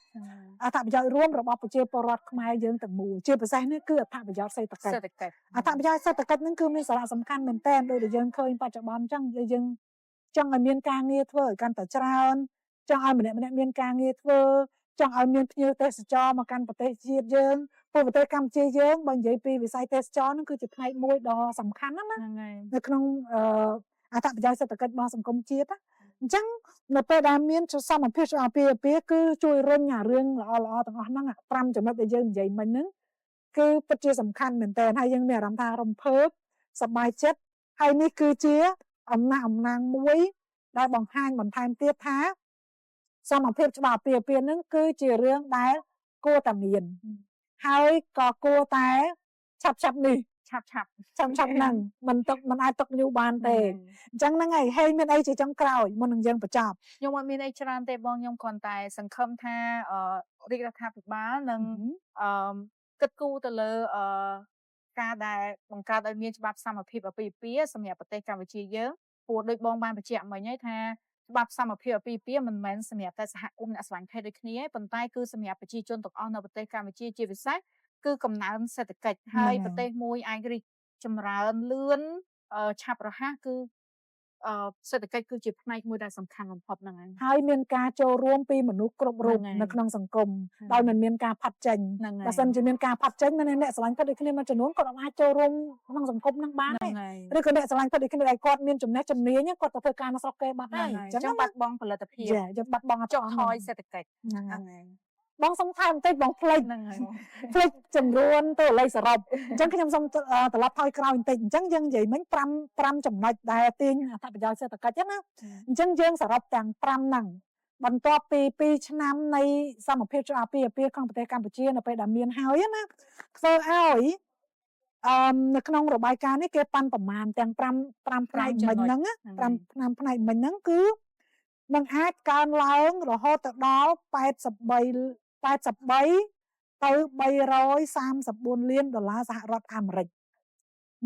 អត្ថប្រយោជន៍រួមរបស់ប្រជាពលរដ្ឋខ្មែរយើងទាំងមូលជាពិសេសនេះគឺអត្ថប្រយោជន៍សេដ្ឋកិច្ចអត្ថប្រយោជន៍សេដ្ឋកិច្ចហ្នឹងគឺមានសារៈសំខាន់មែនទែនដូចដែលយើងឃើញបច្ចុប្បន្នអញ្ចឹងយើងចង់ឲ្យមានការងារធ្វើឲ្យកាន់តែច្រើនចង់ឲ្យម្នាក់មានការងារធ្វើចង់ឲ្យមានភ្ញៀវទេសចរមកកាន់ប្រទេសជាតិយើងព្រោះប្រទេសកម្ពុជាយើងបើនិយាយពីវិស័យទេសចរហ្នឹងគឺជាផ្នែកមួយដ៏សំខាន់ណានៅក្នុងអត្ថប្រយោជន៍សេដ្ឋកិច្ចរបស់សង្គមជាតិអញ្ចឹងនៅពេលដែលមានសមភាពច្បាប់អាពាហ៍ពិពាហ៍គឺជួយរុញអារឿងល្អៗទាំងអស់ហ្នឹង5ចំណុចដែលយើងនិយាយមិញហ្នឹងគឺពិតជាសំខាន់មែនតើហើយយើងមានអារម្មណ៍ថារំភើបសប្បាយចិត្តហើយនេះគឺជាអំណះអំណាងមួយដែលបង្ហាញបន្ថែមទៀតថាសមភាពច្បាប់អាពាហ៍ពិពាហ៍ហ្នឹងគឺជារឿងដែលគួរតែមានហើយក៏គួរតែឆាប់នេះឆាប់ហ្នឹងមិនអាចຕົកយូរបានទេអញ្ចឹងហ្នឹងហើយហេងមានអីជាចុងក្រោយមុននឹងយើងបញ្ចប់ខ្ញុំអត់មានអីច្រើនទេបងខ្ញុំគ្រាន់តែសង្ឃឹមថារាជរដ្ឋាភិបាលនឹងគិតគូរទៅលើការដែលបង្កើតឲ្យមានច្បាប់សមភាពអាពាហ៍ពិពាហ៍សម្រាប់ប្រទេសកម្ពុជាយើងព្រោះដូចបងបានបញ្ជាក់មិញហើយថាច្បាប់សមភាពអាពាហ៍ពិពាហ៍មិនមែនសម្រាប់តែសហគមន៍អ្នកស្រឡាញ់ភេទដូចគ្នាប៉ុន្តែគឺសម្រាប់ប្រជាជនទាំងអស់នៅប្រទេសកម្ពុជាជាពិសេសគឺកំណើនសេដ្ឋកិច្ចហើយប្រទេសមួយអាចរីកចម្រើនលឿនឆាប់រហ័សគឺ សេដ្ឋកិច្ចគឺជាផ្នែកមួយដែលសំខាន់បំផុតហ្នឹងហើយ ហើយមានការចូលរួមពីមនុស្សគ្រប់រូប ហ្នឹងហើយ នៅក្នុងសង្គម ហ្នឹង ដោយមិនមានការផាត់ចេញ ហ្នឹងហើយ បើសិនជាមានការផាត់ចេញមានអ្នកស្រឡាញ់គាត់ដូចគ្នាមួយចំនួនគាត់អាចចូលរួមក្នុងសង្គមហ្នឹងបាន ហ្នឹង ទេ ហើយ ឬក៏អ្នកស្រឡាញ់គាត់ដូចគ្នាដែលគាត់មានចំណេះជំនាញគាត់ទៅធ្វើការនៅស្រុកគេបាត់ ហ្នឹង ហើយ ហើយ អញ្ចឹង ចឹង ណា បាត់បង់ផលិតភាព ចាយើងបាត់បង់អត់ ចុះថយសេដ្ឋកិច្ច ហ្នឹង ហ្នឹ ហើយ ងហើយ បងសុំថែមបន្តិចបងភ្លេច ហ្នឹងហើយ ភ្លេចចំនួនតួលេខសរុបអញ្ចឹងខ្ញុំសូមត្រឡប់ថយក្រោយបន្តិចអញ្ចឹងយើងនិយាយមិញ5ចំណុចដែលទាញអត្ថប្រយោជន៍សេដ្ឋកិច្ចណាអញ្ចឹងយើងសរុបទាំង5ហ្នឹងបន្ទាប់ពី2ឆ្នាំនៃសមភាពច្បាប់អាពាហ៍ពិពាហ៍ក្នុងប្រទេសកម្ពុជានៅពេលដែលមានហើយណាធ្វើឲ្យនៅក្នុងរបាយការណ៍នេះគេប៉ាន់ប្រមាណទាំង5ផ្នែកមិញហ្នឹង5ផ្នែកមិញហ្នឹងគឺនឹងអាចកើនឡើងរហូតទៅដល់83ទៅ334លានដុល្លារសហរដ្ឋអាមេរិក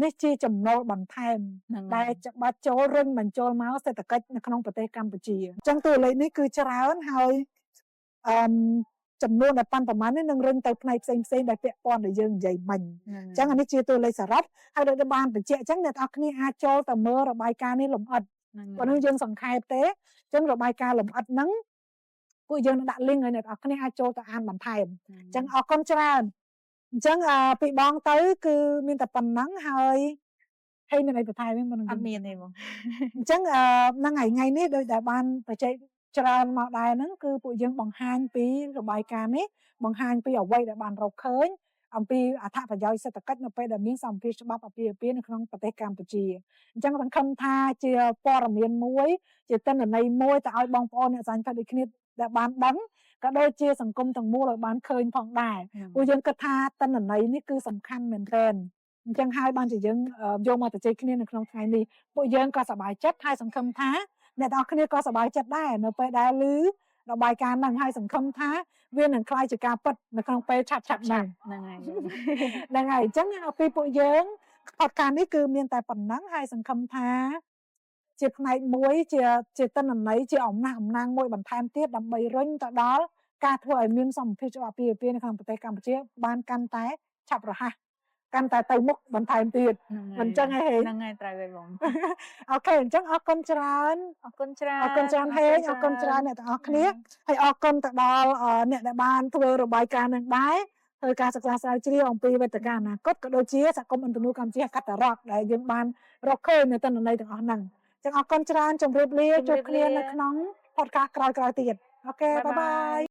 នេះជាចំណូលបន្ថែម ហ្នឹង ដែលច្បាប់ចូលរុញបញ្ចូលមកសេដ្ឋកិច្ចនៅក្នុងប្រទេសកម្ពុជាអញ្ចឹងតួលេខនេះគឺច្រើនហើយចំនួនដែលប៉ាន់ប្រមាណនេះនឹងរុញទៅផ្នែកផ្សេងៗដែលពាក់ព័ន្ធដែលយើងនិយាយមិញអញ្ចឹងអានេះជាតួលេខសរុបហើយដូចបានបញ្ជាក់អញ្ចឹងអ្នកនរគ្នាអាចចូលទៅមើលរបាយការណ៍នេះលម្អិតប៉ុន្តែយើងសង្ខេបទេអញ្ចឹងរបាយការណ៍លម្អិតហ្នឹងពួកយើងនឹងដាក់ link ឲ្យអ្នកនរគ្នាអាចចូលទៅអានបន្ថែមអញ្ចឹងអរគុណច្រើនអញ្ចឹងពីបងទៅគឺមានតែប៉ុណ្្នឹងហើយមានអីបន្ថែមទេមុននឹង អត់មានទេបង អញ្ចឹងហ្នឹងហើយថ្ងៃនេះដូចដែលបានបច្ចេកច្រើនមកដែរហ្នឹងគឺពួកយើងបង្ហាញពីរបាយការណ៍នេះបង្ហាញពីអ្វីដែលបានរកឃើញអំពីអត្ថប្រយោជន៍សេដ្ឋកិច្ចនៅពេលដែលមានសម្ភារច្បាប់អាពាហ៍ពិពាហ៍នៅក្នុងប្រទេសកម្ពុជាអញ្ចឹងសង្ឃឹមថាជាព័ត៌មានមួយជាទិន្នន័យមួយទៅឲ្យបងប្អូនអ្នកសាញ់ផាត់ដូចគ្នាដែលបានដឹងក៏ដូចជាសង្គមទាំងមូលឲ្យបានឃើញផងដែរពួកយើងគិតថាទិន្នន័យនេះគឺសំខាន់មែនទែនអញ្ចឹងហើយបានជាយើងយកមកជជែកគ្នានៅក្នុងថ្ងៃនេះពួកយើងក៏សប្បាយចិត្តហើយសង្ឃឹមថាអ្នកទាំងអស់គ្នាក៏សប្បាយចិត្តដែរនៅពេលដែលឮរបាយការណ៍ហ្នឹងហើយសង្ឃឹមថាវានឹងក្លាយជាការពិតនៅក្នុងពេលឆាប់ៗហ្នឹង ហ្នឹងហើយ ហ្នឹងហើយអញ្ចឹងពីពួកយើងpodcastនេះគឺមានតែប៉ុណ្ណឹងហើយសង្ឃឹមថាជាផ្នែកមួយជាទិន្នន័យជាអំណាងមួយបន្ថែមទៀតដើម្បីរុញទៅដល់ការធ្វើឲ្យមានសមភាពច្បាប់អាពាហ៍ពិពាហ៍នៅក្នុងប្រទេសកម្ពុជាបានកាន់តែឆាប់រហ័សកាន់តែទៅមុខបន្ថែមទៀតមិនអញ្ចឹងហេ ហ្នឹងហើយត្រូវហើយបង អូខេអញ្ចឹងអរគុណច្រើន អរគុណច្រើន អរគុណច្រើនហេងអរគុណច្រើនអ្នកទាំងអស់គ្នាហើយអរគុណទៅដល់អ្នកដែលបានធ្វើរបាយការណ៍នឹងដែរធ្វើការសិក្សាស្រាវជ្រាវអំពីវេទិកាអនាគតក៏ដូចជាសហគមន៍ឥន្ទនូកម្ពុជាកតរកដែលយើងបានរកឃើញនៅទិន្នន័យទាំងអស់ហ្នឹងអញ្ចឹងអរគុណច្រើនជម្រាបលាជួបគ្នានៅក្នុង podcast ក្រោយៗទៀតអូខេបាយបាយ